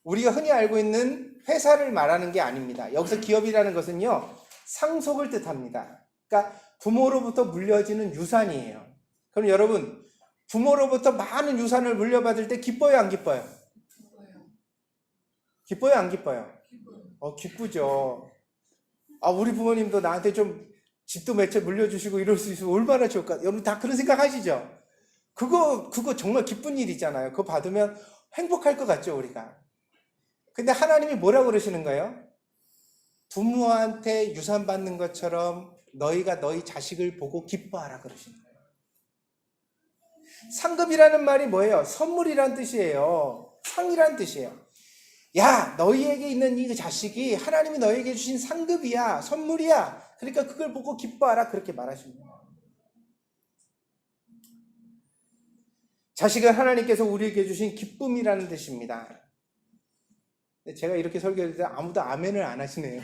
S1: 우리가 흔히 알고 있는 회사를 말하는 게 아닙니다. 여기서 기업이라는 것은요, 상속을 뜻합니다. 그러니까 부모로부터 물려지는 유산이에요. 그럼 여러분, 부모로부터 많은 유산을 물려받을 때 기뻐요, 안 기뻐요? 기뻐요, 안 기뻐요? 기쁘죠. 우리 부모님도 나한테 좀 집도 몇 채 물려주시고 이럴 수 있으면 얼마나 좋을까? 여러분 다 그런 생각 하시죠? 그거 정말 기쁜 일이잖아요. 그거 받으면 행복할 것 같죠, 우리가. 근데 하나님이 뭐라고 그러시는 거예요? 부모한테 유산 받는 것처럼 너희가 너희 자식을 보고 기뻐하라 그러시는 거예요. 상급이라는 말이 뭐예요? 선물이란 뜻이에요. 상이란 뜻이에요. 야, 너희에게 있는 이 자식이 하나님이 너희에게 주신 상급이야, 선물이야. 그러니까 그걸 보고 기뻐하라 그렇게 말하십니다. 자식은 하나님께서 우리에게 주신 기쁨이라는 뜻입니다. 제가 이렇게 설교할 때 아무도 아멘을 안 하시네요.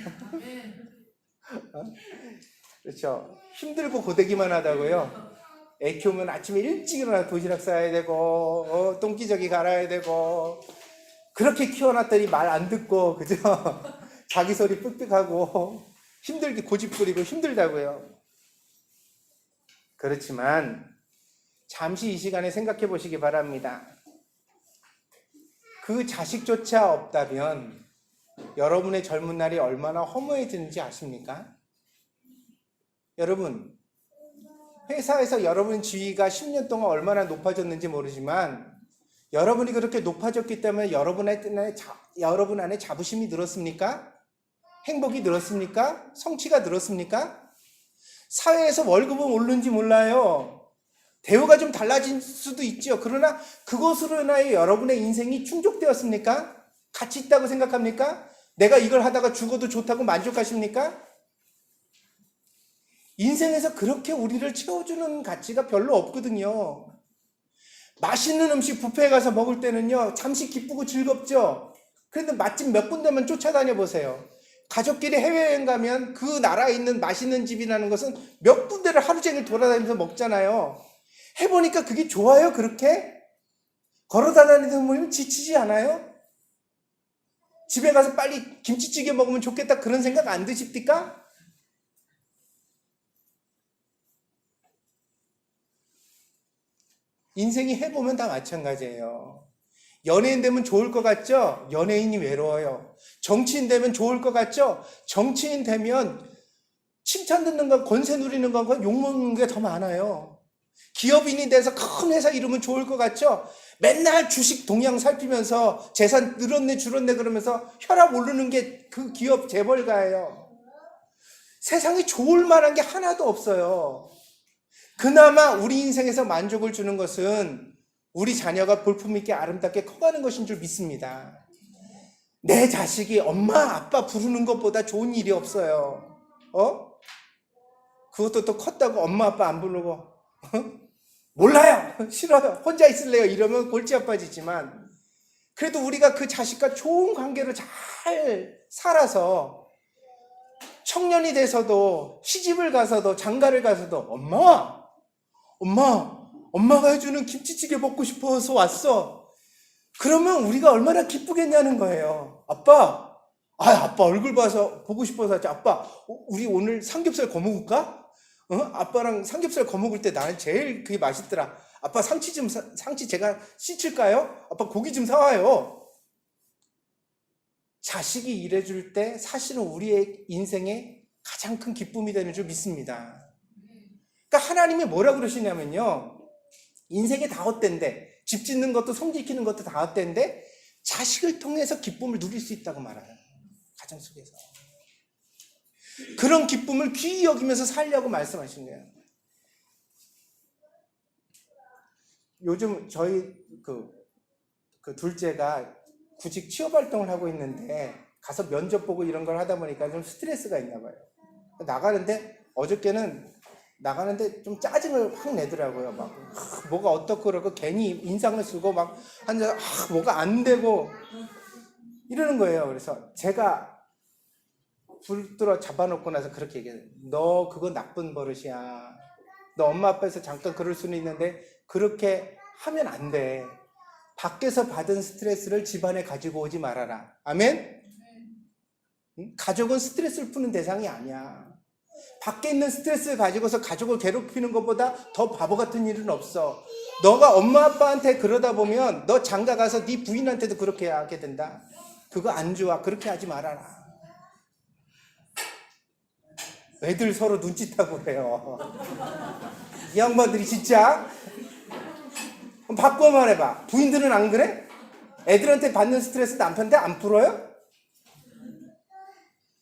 S1: 그렇죠. 힘들고 고되기만 하다고요. 애 키우면 아침에 일찍 일어나 도시락 싸야 되고 똥기저귀 갈아야 되고 그렇게 키워놨더니 말 안 듣고 그죠? 자기 소리 빽빽하고 힘들게 고집부리고 힘들다고요. 그렇지만 잠시 이 시간에 생각해 보시기 바랍니다. 그 자식조차 없다면 여러분의 젊은 날이 얼마나 허무해지는지 아십니까? 여러분, 회사에서 여러분 지위가 10년 동안 얼마나 높아졌는지 모르지만 여러분이 그렇게 높아졌기 때문에 여러분 안에 자부심이 늘었습니까? 행복이 늘었습니까? 성취가 늘었습니까? 사회에서 월급은 오르는지 몰라요. 대우가 좀 달라질 수도 있죠. 그러나 그것으로 인하여 여러분의 인생이 충족되었습니까? 가치 있다고 생각합니까? 내가 이걸 하다가 죽어도 좋다고 만족하십니까? 인생에서 그렇게 우리를 채워주는 가치가 별로 없거든요. 맛있는 음식 뷔페에 가서 먹을 때는요, 잠시 기쁘고 즐겁죠. 그런데 맛집 몇 군데만 쫓아다녀 보세요. 가족끼리 해외여행 가면 그 나라에 있는 맛있는 집이라는 것은 몇 군데를 하루 종일 돌아다니면서 먹잖아요. 해보니까 그게 좋아요, 그렇게? 걸어다니는 분이면 지치지 않아요? 집에 가서 빨리 김치찌개 먹으면 좋겠다 그런 생각 안 드십니까? 인생이 해보면 다 마찬가지예요. 연예인 되면 좋을 것 같죠? 연예인이 외로워요. 정치인 되면 좋을 것 같죠? 정치인 되면 칭찬 듣는 것, 권세 누리는 것과 욕먹는 게 더 많아요. 기업인이 돼서 큰 회사 이루면 좋을 것 같죠? 맨날 주식 동향 살피면서 재산 늘었네 줄었네 그러면서 혈압 오르는 게 그 기업 재벌가예요. 세상에 좋을 만한 게 하나도 없어요. 그나마 우리 인생에서 만족을 주는 것은 우리 자녀가 볼품있게 아름답게 커가는 것인 줄 믿습니다. 내 자식이 엄마 아빠 부르는 것보다 좋은 일이 없어요. 그것도 또 컸다고 엄마 아빠 안 부르고 몰라요, 싫어요, 혼자 있을래요 이러면 골치 아파지지만 그래도 우리가 그 자식과 좋은 관계를 잘 살아서 청년이 돼서도 시집을 가서도 장가를 가서도 엄마가 해주는 김치찌개 먹고 싶어서 왔어. 그러면 우리가 얼마나 기쁘겠냐는 거예요. 아빠 얼굴 보고 싶어서 왔지. 아빠 우리 오늘 삼겹살 거먹을까? 아빠랑 삼겹살 거먹을 때 나는 제일 그게 맛있더라. 아빠 상치 제가 씻을까요? 아빠 고기 좀 사와요. 자식이 일해줄 때 사실은 우리의 인생에 가장 큰 기쁨이 되는 줄 믿습니다. 그러니까 하나님이 뭐라 그러시냐면요, 인생에 다 헛된데, 집 짓는 것도 성 지키는 것도 다 헛된데 자식을 통해서 기쁨을 누릴 수 있다고 말하는 거예요. 가정 속에서 그런 기쁨을 귀히 여기면서 살려고 말씀하신 거예요. 요즘 저희 그 둘째가 구직 취업 활동을 하고 있는데 가서 면접 보고 이런 걸 하다 보니까 좀 스트레스가 있나 봐요. 어저께는 나가는데 좀 짜증을 확 내더라고요. 막 뭐가 어떻고 그러고 괜히 인상을 쓰고 막 앉아서 뭐가 안 되고 이러는 거예요. 그래서 제가 불들어 잡아놓고 나서 그렇게 얘기해요. 너 그거 나쁜 버릇이야. 너 엄마 아빠에서 잠깐 그럴 수는 있는데 그렇게 하면 안 돼. 밖에서 받은 스트레스를 집안에 가지고 오지 말아라. 아멘? 가족은 스트레스를 푸는 대상이 아니야. 밖에 있는 스트레스를 가지고서 가족을 괴롭히는 것보다 더 바보 같은 일은 없어. 너가 엄마 아빠한테 그러다 보면 너 장가 가서 네 부인한테도 그렇게 하게 된다. 그거 안 좋아. 그렇게 하지 말아라. 애들 서로 눈짓하고 그래요. 이 양반들이 진짜. 바꿔 말해봐. 부인들은 안 그래? 애들한테 받는 스트레스 남편한테 안 풀어요?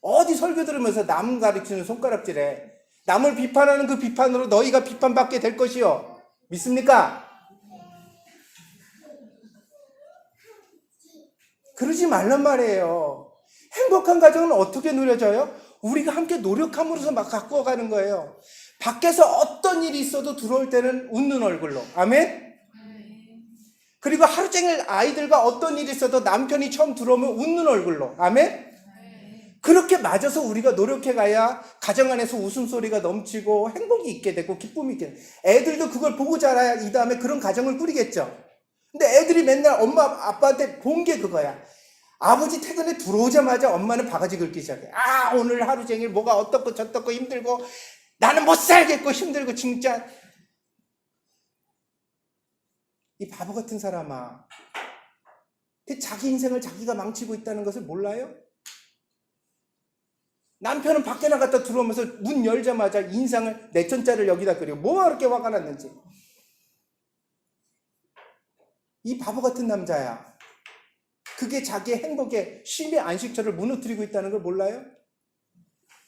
S1: 어디 설교 들으면서 남 가르치는 손가락질해. 남을 비판하는 그 비판으로 너희가 비판받게 될 것이요. 믿습니까? 그러지 말란 말이에요. 행복한 가정은 어떻게 누려져요? 우리가 함께 노력함으로써 막 갖고 가는 거예요. 밖에서 어떤 일이 있어도 들어올 때는 웃는 얼굴로. 아멘? 그리고 하루 종일 아이들과 어떤 일이 있어도 남편이 처음 들어오면 웃는 얼굴로. 아멘? 그렇게 맞아서 우리가 노력해 가야 가정 안에서 웃음소리가 넘치고 행복이 있게 되고 기쁨이 있게 되고, 애들도 그걸 보고 자라야 이 다음에 그런 가정을 꾸리겠죠. 근데 애들이 맨날 엄마 아빠한테 본 게 그거야. 아버지 퇴근에 들어오자마자 엄마는 바가지 긁기 시작해. 아, 오늘 하루 종일 뭐가 어떻고 저떻고 힘들고 나는 못 살겠고 힘들고 진짜. 이 바보 같은 사람아, 자기 인생을 자기가 망치고 있다는 것을 몰라요? 남편은 밖에 나갔다 들어오면서 문 열자마자 인상을 내천자를 여기다 그리고 뭐가 그렇게 화가 났는지. 이 바보 같은 남자야. 그게 자기의 행복의 쉼의 안식처를 무너뜨리고 있다는 걸 몰라요?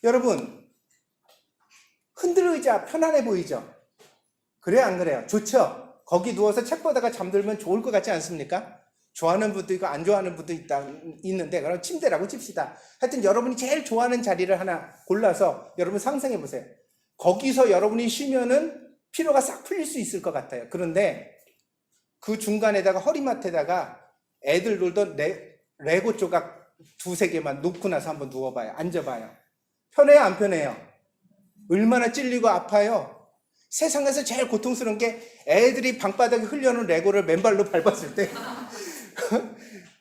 S1: 여러분, 흔들의자 편안해 보이죠? 그래요, 안 그래요? 좋죠? 거기 누워서 책 보다가 잠들면 좋을 것 같지 않습니까? 좋아하는 분도 있고 안 좋아하는 분도 있는데, 그럼 침대라고 칩시다. 하여튼 여러분이 제일 좋아하는 자리를 하나 골라서 여러분 상상해 보세요. 거기서 여러분이 쉬면은 피로가 싹 풀릴 수 있을 것 같아요. 그런데 그 중간에다가 허리맡에다가 애들 놀던 레고 조각 2-3개만 놓고 나서 한번 누워봐요. 앉아봐요. 편해요, 안 편해요? 얼마나 찔리고 아파요? 세상에서 제일 고통스러운 게 애들이 방바닥에 흘려놓은 레고를 맨발로 밟았을 때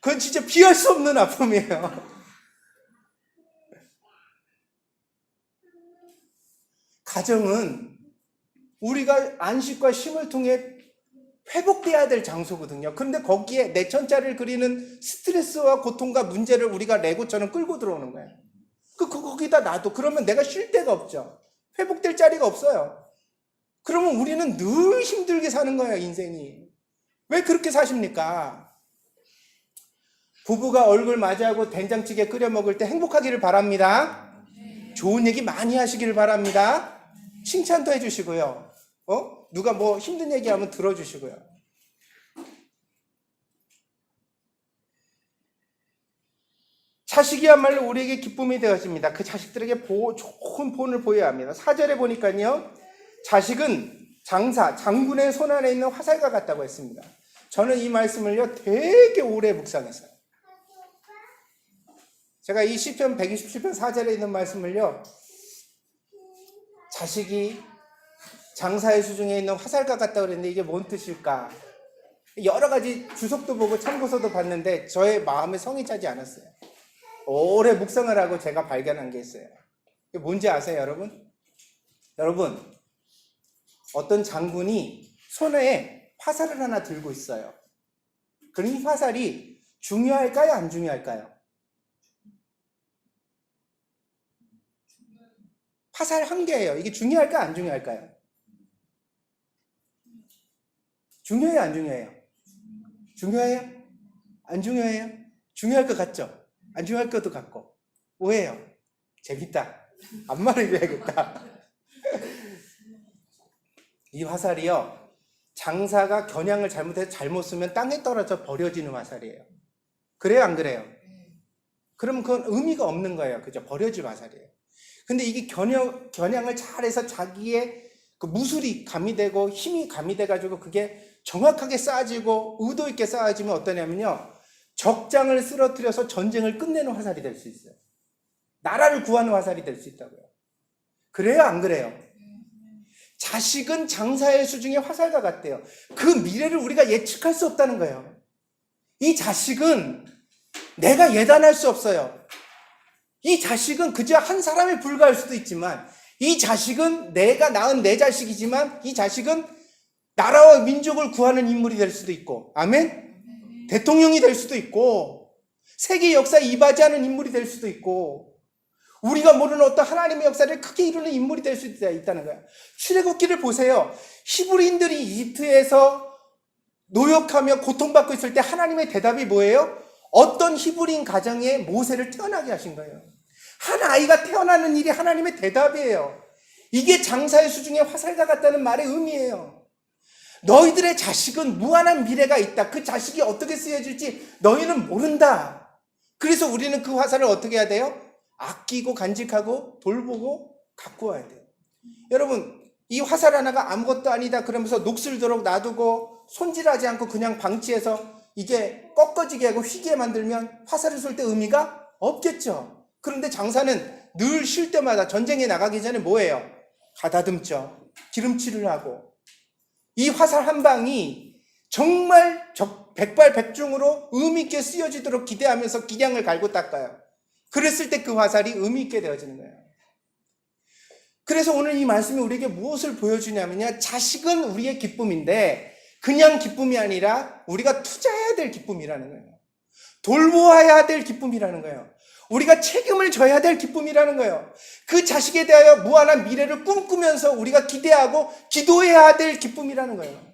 S1: 그건 진짜 피할 수 없는 아픔이에요. 가정은 우리가 안식과 쉼을 통해 회복돼야 될 장소거든요. 그런데 거기에 내천자를 그리는 스트레스와 고통과 문제를 우리가 레고처럼 끌고 들어오는 거예요. 거기다 놔둬. 그러면 내가 쉴 데가 없죠. 회복될 자리가 없어요. 그러면 우리는 늘 힘들게 사는 거예요, 인생이. 왜 그렇게 사십니까? 부부가 얼굴 맞이하고 된장찌개 끓여 먹을 때 행복하기를 바랍니다. 좋은 얘기 많이 하시기를 바랍니다. 칭찬도 해주시고요. 누가 뭐 힘든 얘기하면 들어주시고요. 자식이야말로 우리에게 기쁨이 되어집니다. 그 자식들에게 좋은 본을 보여야 합니다. 4절에 보니까요, 자식은 장군의 손 안에 있는 화살과 같다고 했습니다. 저는 이 말씀을요 되게 오래 묵상했어요. 제가 이 시편 127편 4절에 있는 말씀을요, 자식이 장사의 수중에 있는 화살과 같다고 그랬는데 이게 뭔 뜻일까? 여러 가지 주석도 보고 참고서도 봤는데 저의 마음에 성이 차지 않았어요. 오래 묵상을 하고 제가 발견한 게 있어요. 이게 뭔지 아세요, 여러분? 여러분, 어떤 장군이 손에 화살을 하나 들고 있어요. 그럼 이 화살이 중요할까요, 안 중요할까요? 화살 한 개예요. 이게 중요할까요, 안 중요할까요? 중요해요, 안 중요해요? 중요해요? 안 중요해요? 중요할 것 같죠? 안 중요할 것도 같고. 뭐예요? 재밌다. 안 말해줘야겠다. 이 화살이요, 장사가 겨냥을 잘못해서 잘못 쓰면 땅에 떨어져 버려지는 화살이에요. 그래요, 안 그래요? 그러면 그건 의미가 없는 거예요. 그죠? 버려질 화살이에요. 근데 이게 겨냥을 잘해서 자기의 그 무술이 가미되고 힘이 가미돼가지고 그게 정확하게 쌓아지고 의도 있게 쌓아지면 어떠냐면요, 적장을 쓰러뜨려서 전쟁을 끝내는 화살이 될 수 있어요. 나라를 구하는 화살이 될 수 있다고요. 그래요, 안 그래요? 자식은 장사의 수중에 화살과 같대요. 그 미래를 우리가 예측할 수 없다는 거예요. 이 자식은 내가 예단할 수 없어요. 이 자식은 그저 한 사람에 불과할 수도 있지만 이 자식은 내가 낳은 내 자식이지만 이 자식은 나라와 민족을 구하는 인물이 될 수도 있고, 아멘? 대통령이 될 수도 있고, 세계 역사에 이바지하는 인물이 될 수도 있고, 우리가 모르는 어떤 하나님의 역사를 크게 이루는 인물이 될 수 있다는 거야. 출애굽기를 보세요. 히브리인들이 이집트에서 노역하며 고통받고 있을 때 하나님의 대답이 뭐예요? 어떤 히브리인 가정에 모세를 태어나게 하신 거예요. 한 아이가 태어나는 일이 하나님의 대답이에요. 이게 장사의 수중에 화살과 같다는 말의 의미예요. 너희들의 자식은 무한한 미래가 있다. 그 자식이 어떻게 쓰여질지 너희는 모른다. 그래서 우리는 그 화살을 어떻게 해야 돼요? 아끼고 간직하고 돌보고 갖고 와야 돼요. 여러분, 이 화살 하나가 아무것도 아니다 그러면서 녹슬도록 놔두고 손질하지 않고 그냥 방치해서 이게 꺾어지게 하고 휘게 만들면 화살을 쏠 때 의미가 없겠죠. 그런데 장사는 늘 쉴 때마다 전쟁에 나가기 전에 뭐예요? 가다듬죠. 기름칠을 하고. 이 화살 한 방이 정말 백발백중으로 의미 있게 쓰여지도록 기대하면서 기량을 갈고 닦아요. 그랬을 때 그 화살이 의미 있게 되어지는 거예요. 그래서 오늘 이 말씀이 우리에게 무엇을 보여주냐면요, 자식은 우리의 기쁨인데 그냥 기쁨이 아니라 우리가 투자해야 될 기쁨이라는 거예요. 돌보아야 될 기쁨이라는 거예요. 우리가 책임을 져야 될 기쁨이라는 거예요. 그 자식에 대하여 무한한 미래를 꿈꾸면서 우리가 기대하고 기도해야 될 기쁨이라는 거예요.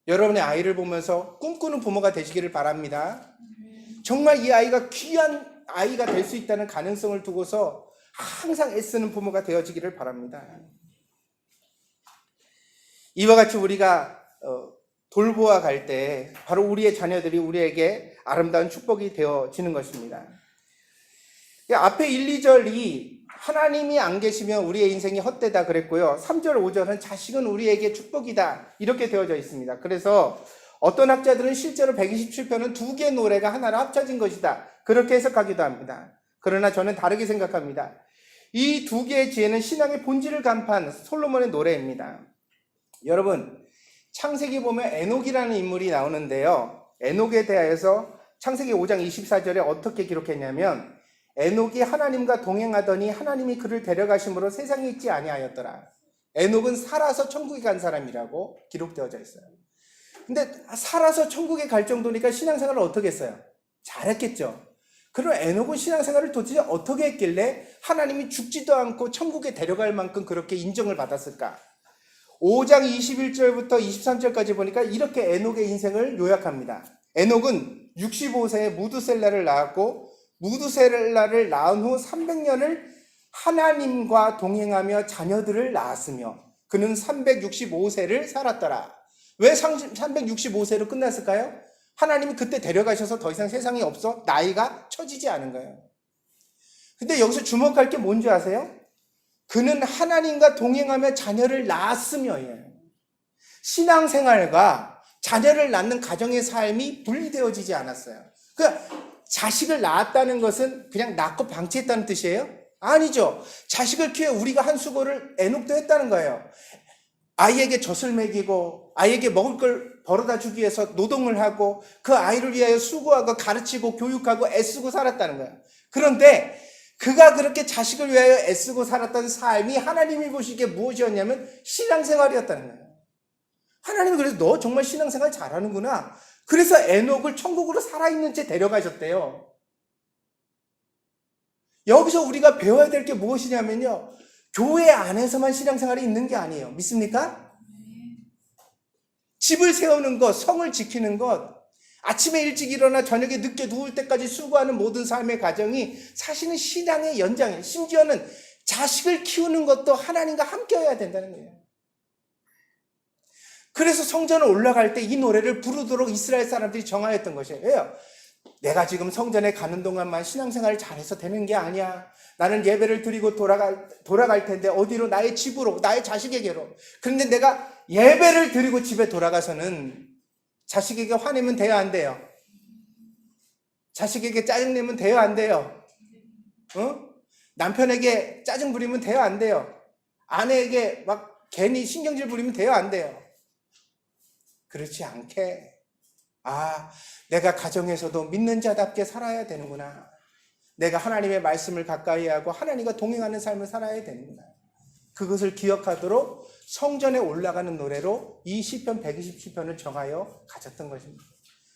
S1: 여러분의 아이를 보면서 꿈꾸는 부모가 되시기를 바랍니다. 정말 이 아이가 귀한 아이가 될 수 있다는 가능성을 두고서 항상 애쓰는 부모가 되어지기를 바랍니다. 이와 같이 우리가 돌보아 갈 때 바로 우리의 자녀들이 우리에게 아름다운 축복이 되어지는 것입니다. 앞에 1, 2절이 하나님이 안 계시면 우리의 인생이 헛되다 그랬고요. 3절, 5절은 자식은 우리에게 축복이다 이렇게 되어져 있습니다. 그래서 어떤 학자들은 실제로 127편은 두 개의 노래가 하나로 합쳐진 것이다 그렇게 해석하기도 합니다. 그러나 저는 다르게 생각합니다. 이 두 개의 지혜는 신앙의 본질을 간파한 솔로몬의 노래입니다. 여러분, 창세기 보면 에녹이라는 인물이 나오는데요. 에녹에 대하여서 창세기 5장 24절에 어떻게 기록했냐면 에녹이 하나님과 동행하더니 하나님이 그를 데려가심으로 세상에 있지 아니하였더라. 에녹은 살아서 천국에 간 사람이라고 기록되어져 있어요. 근데 살아서 천국에 갈 정도니까 신앙생활을 어떻게 했어요? 잘했겠죠. 그럼 에녹은 신앙생활을 도대체 어떻게 했길래 하나님이 죽지도 않고 천국에 데려갈 만큼 그렇게 인정을 받았을까? 5장 21절부터 23절까지 보니까 이렇게 에녹의 인생을 요약합니다. 에녹은 65세에 무두셀라를 낳았고 무두셀라를 낳은 후 300년을 하나님과 동행하며 자녀들을 낳았으며 그는 365세를 살았더라. 왜 365세로 끝났을까요? 하나님이 그때 데려가셔서 더 이상 세상에 없어 나이가 처지지 않은 거예요. 근데 여기서 주목할 게 뭔지 아세요? 그는 하나님과 동행하며 자녀를 낳았으며예요. 신앙생활과 자녀를 낳는 가정의 삶이 분리되어지지 않았어요. 그러니까 자식을 낳았다는 것은 그냥 낳고 방치했다는 뜻이에요? 아니죠. 자식을 키워 우리가 한 수고를 에녹도 했다는 거예요. 아이에게 젖을 먹이고 아이에게 먹을 걸 벌어다 주기 위해서 노동을 하고 그 아이를 위하여 수고하고 가르치고 교육하고 애쓰고 살았다는 거예요. 그런데 그가 그렇게 자식을 위하여 애쓰고 살았던 삶이 하나님이 보시기에 무엇이었냐면 신앙생활이었다는 거예요. 하나님이 그래서 너 정말 신앙생활 잘하는구나. 그래서 에녹을 천국으로 살아있는 채 데려가셨대요. 여기서 우리가 배워야 될 게 무엇이냐면요, 교회 안에서만 신앙생활이 있는 게 아니에요. 믿습니까? 집을 세우는 것, 성을 지키는 것, 아침에 일찍 일어나 저녁에 늦게 누울 때까지 수고하는 모든 삶의 과정이 사실은 신앙의 연장이에요. 심지어는 자식을 키우는 것도 하나님과 함께여야 된다는 거예요. 그래서 성전에 올라갈 때 이 노래를 부르도록 이스라엘 사람들이 정하였던 것이에요. 왜요? 내가 지금 성전에 가는 동안만 신앙생활을 잘해서 되는 게 아니야. 나는 예배를 드리고 돌아갈 텐데 어디로? 나의 집으로, 나의 자식에게로. 그런데 내가 예배를 드리고 집에 돌아가서는 자식에게 화내면 돼요, 안 돼요? 자식에게 짜증내면 돼요, 안 돼요? 남편에게 짜증 부리면 돼요, 안 돼요? 아내에게 막 괜히 신경질 부리면 돼요, 안 돼요? 그렇지 않게, 내가 가정에서도 믿는 자답게 살아야 되는구나. 내가 하나님의 말씀을 가까이 하고 하나님과 동행하는 삶을 살아야 됩니다. 그것을 기억하도록 성전에 올라가는 노래로 이 시편 120시편을 정하여 가졌던 것입니다.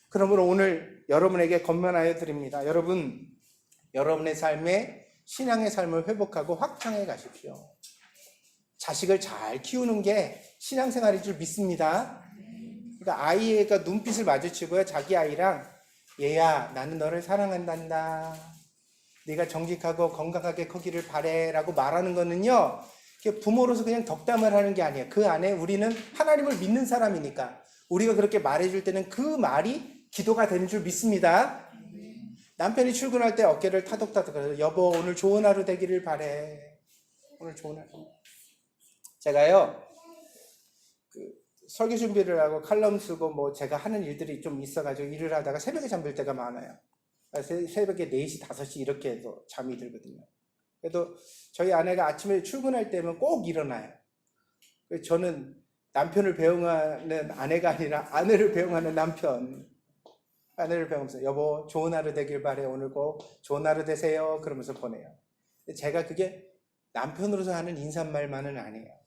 S1: 그러므로 오늘 여러분에게 권면하여 드립니다. 여러분, 여러분의 삶에 신앙의 삶을 회복하고 확장해 가십시오. 자식을 잘 키우는 게 신앙생활인 줄 믿습니다. 그러니까 아이가 눈빛을 마주치고요, 자기 아이랑 얘야, 나는 너를 사랑한단다. 네가 정직하고 건강하게 크기를 바래 라고 말하는 거는요, 부모로서 그냥 덕담을 하는 게 아니에요. 그 안에 우리는 하나님을 믿는 사람이니까 우리가 그렇게 말해줄 때는 그 말이 기도가 되는 줄 믿습니다. 남편이 출근할 때 어깨를 타덕타덕 그래서 여보 오늘 좋은 하루 되기를 바래. 오늘 좋은 하루. 제가요 설교 준비를 하고 칼럼 쓰고 뭐 제가 하는 일들이 좀 있어가지고 일을 하다가 새벽에 잠들 때가 많아요. 새벽에 4시, 5시 이렇게 해서 잠이 들거든요. 그래도 저희 아내가 아침에 출근할 때면 꼭 일어나요. 저는 남편을 배웅하는 아내가 아니라 아내를 배웅하는 남편. 아내를 배우면서 여보 좋은 하루 되길 바래. 오늘 꼭 좋은 하루 되세요. 그러면서 보내요. 제가 그게 남편으로서 하는 인사말만은 아니에요.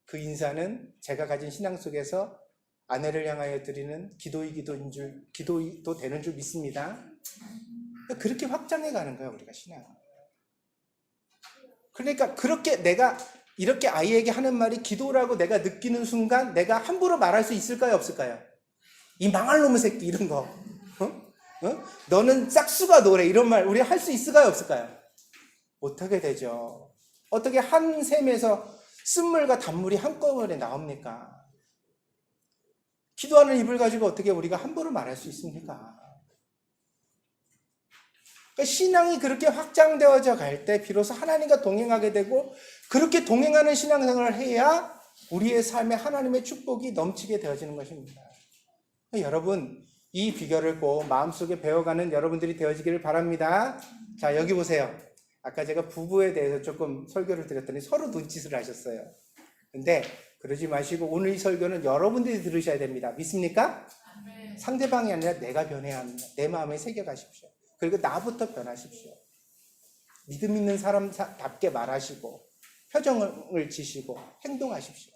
S1: 그 인사는 제가 가진 신앙 속에서 아내를 향하여 드리는 기도도 되는 줄 믿습니다. 그렇게 확장해 가는 거예요, 우리가 신앙. 그러니까 그렇게 내가 이렇게 아이에게 하는 말이 기도라고 내가 느끼는 순간 내가 함부로 말할 수 있을까요, 없을까요? 이 망할 놈의 새끼 이런 거. 너는 싹수가 노래 이런 말 우리 할 수 있을까요, 없을까요? 못하게 되죠. 어떻게 한 샘에서 쓴물과 단물이 한꺼번에 나옵니까? 기도하는 입을 가지고 어떻게 우리가 함부로 말할 수 있습니까? 그러니까 신앙이 그렇게 확장되어져 갈 때 비로소 하나님과 동행하게 되고 그렇게 동행하는 신앙생활을 해야 우리의 삶에 하나님의 축복이 넘치게 되어지는 것입니다. 그러니까 여러분 이 비결을 꼭 마음속에 배워가는 여러분들이 되어지기를 바랍니다. 자 여기 보세요. 아까 제가 부부에 대해서 조금 설교를 드렸더니 서로 눈짓을 하셨어요. 근데 그러지 마시고 오늘 이 설교는 여러분들이 들으셔야 됩니다. 믿습니까? 상대방이 아니라 내가 변해야 합니다. 내 마음에 새겨가십시오. 그리고 나부터 변하십시오. 믿음 있는 사람답게 말하시고 표정을 지시고 행동하십시오.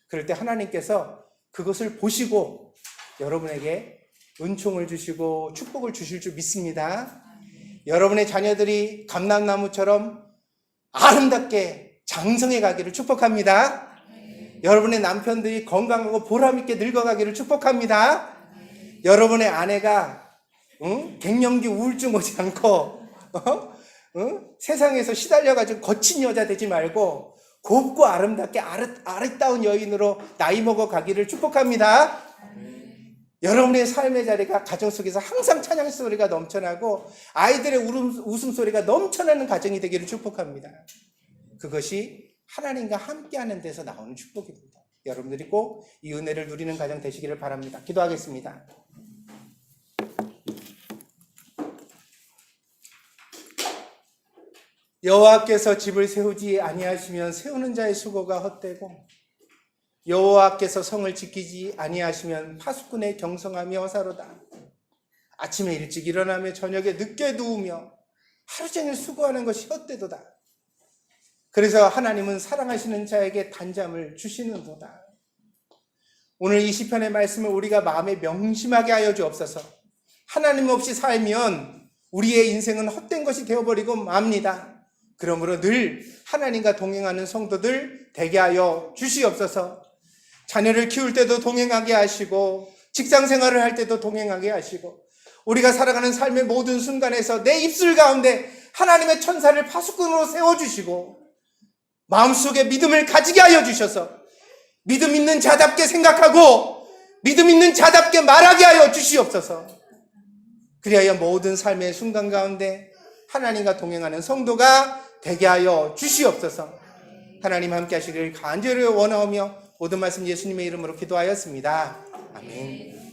S1: 그럴 때 하나님께서 그것을 보시고 여러분에게 은총을 주시고 축복을 주실 줄 믿습니다. 여러분의 자녀들이 감람나무처럼 아름답게 장성해 가기를 축복합니다. 여러분의 남편들이 건강하고 보람있게 늙어가기를 축복합니다. 여러분의 아내가 갱년기 우울증 오지 않고 세상에서 시달려가지고 거친 여자 되지 말고 곱고 아름답게 아름다운 여인으로 나이 먹어 가기를 축복합니다. 여러분의 삶의 자리가 가정 속에서 항상 찬양 소리가 넘쳐나고 아이들의 웃음소리가 넘쳐나는 가정이 되기를 축복합니다. 그것이 하나님과 함께하는 데서 나오는 축복입니다. 여러분들이 꼭 이 은혜를 누리는 가정 되시기를 바랍니다. 기도하겠습니다. 여호와께서 집을 세우지 아니하시면 세우는 자의 수고가 헛되고 여호와께서 성을 지키지 아니하시면 파수꾼의 경성함이 허사로다. 아침에 일찍 일어나며 저녁에 늦게 누우며 하루 종일 수고하는 것이 헛되도다. 그래서 하나님은 사랑하시는 자에게 단잠을 주시는도다. 오늘 이 시편의 말씀을 우리가 마음에 명심하게 하여 주옵소서. 하나님 없이 살면 우리의 인생은 헛된 것이 되어버리고 맙니다. 그러므로 늘 하나님과 동행하는 성도들 되게 하여 주시옵소서. 자녀를 키울 때도 동행하게 하시고 직장 생활을 할 때도 동행하게 하시고 우리가 살아가는 삶의 모든 순간에서 내 입술 가운데 하나님의 천사를 파수꾼으로 세워주시고 마음속에 믿음을 가지게 하여 주셔서 믿음 있는 자답게 생각하고 믿음 있는 자답게 말하게 하여 주시옵소서. 그리하여 모든 삶의 순간 가운데 하나님과 동행하는 성도가 되게 하여 주시옵소서. 하나님 함께 하시기를 간절히 원하오며 모든 말씀 예수님의 이름으로 기도하였습니다. 아멘.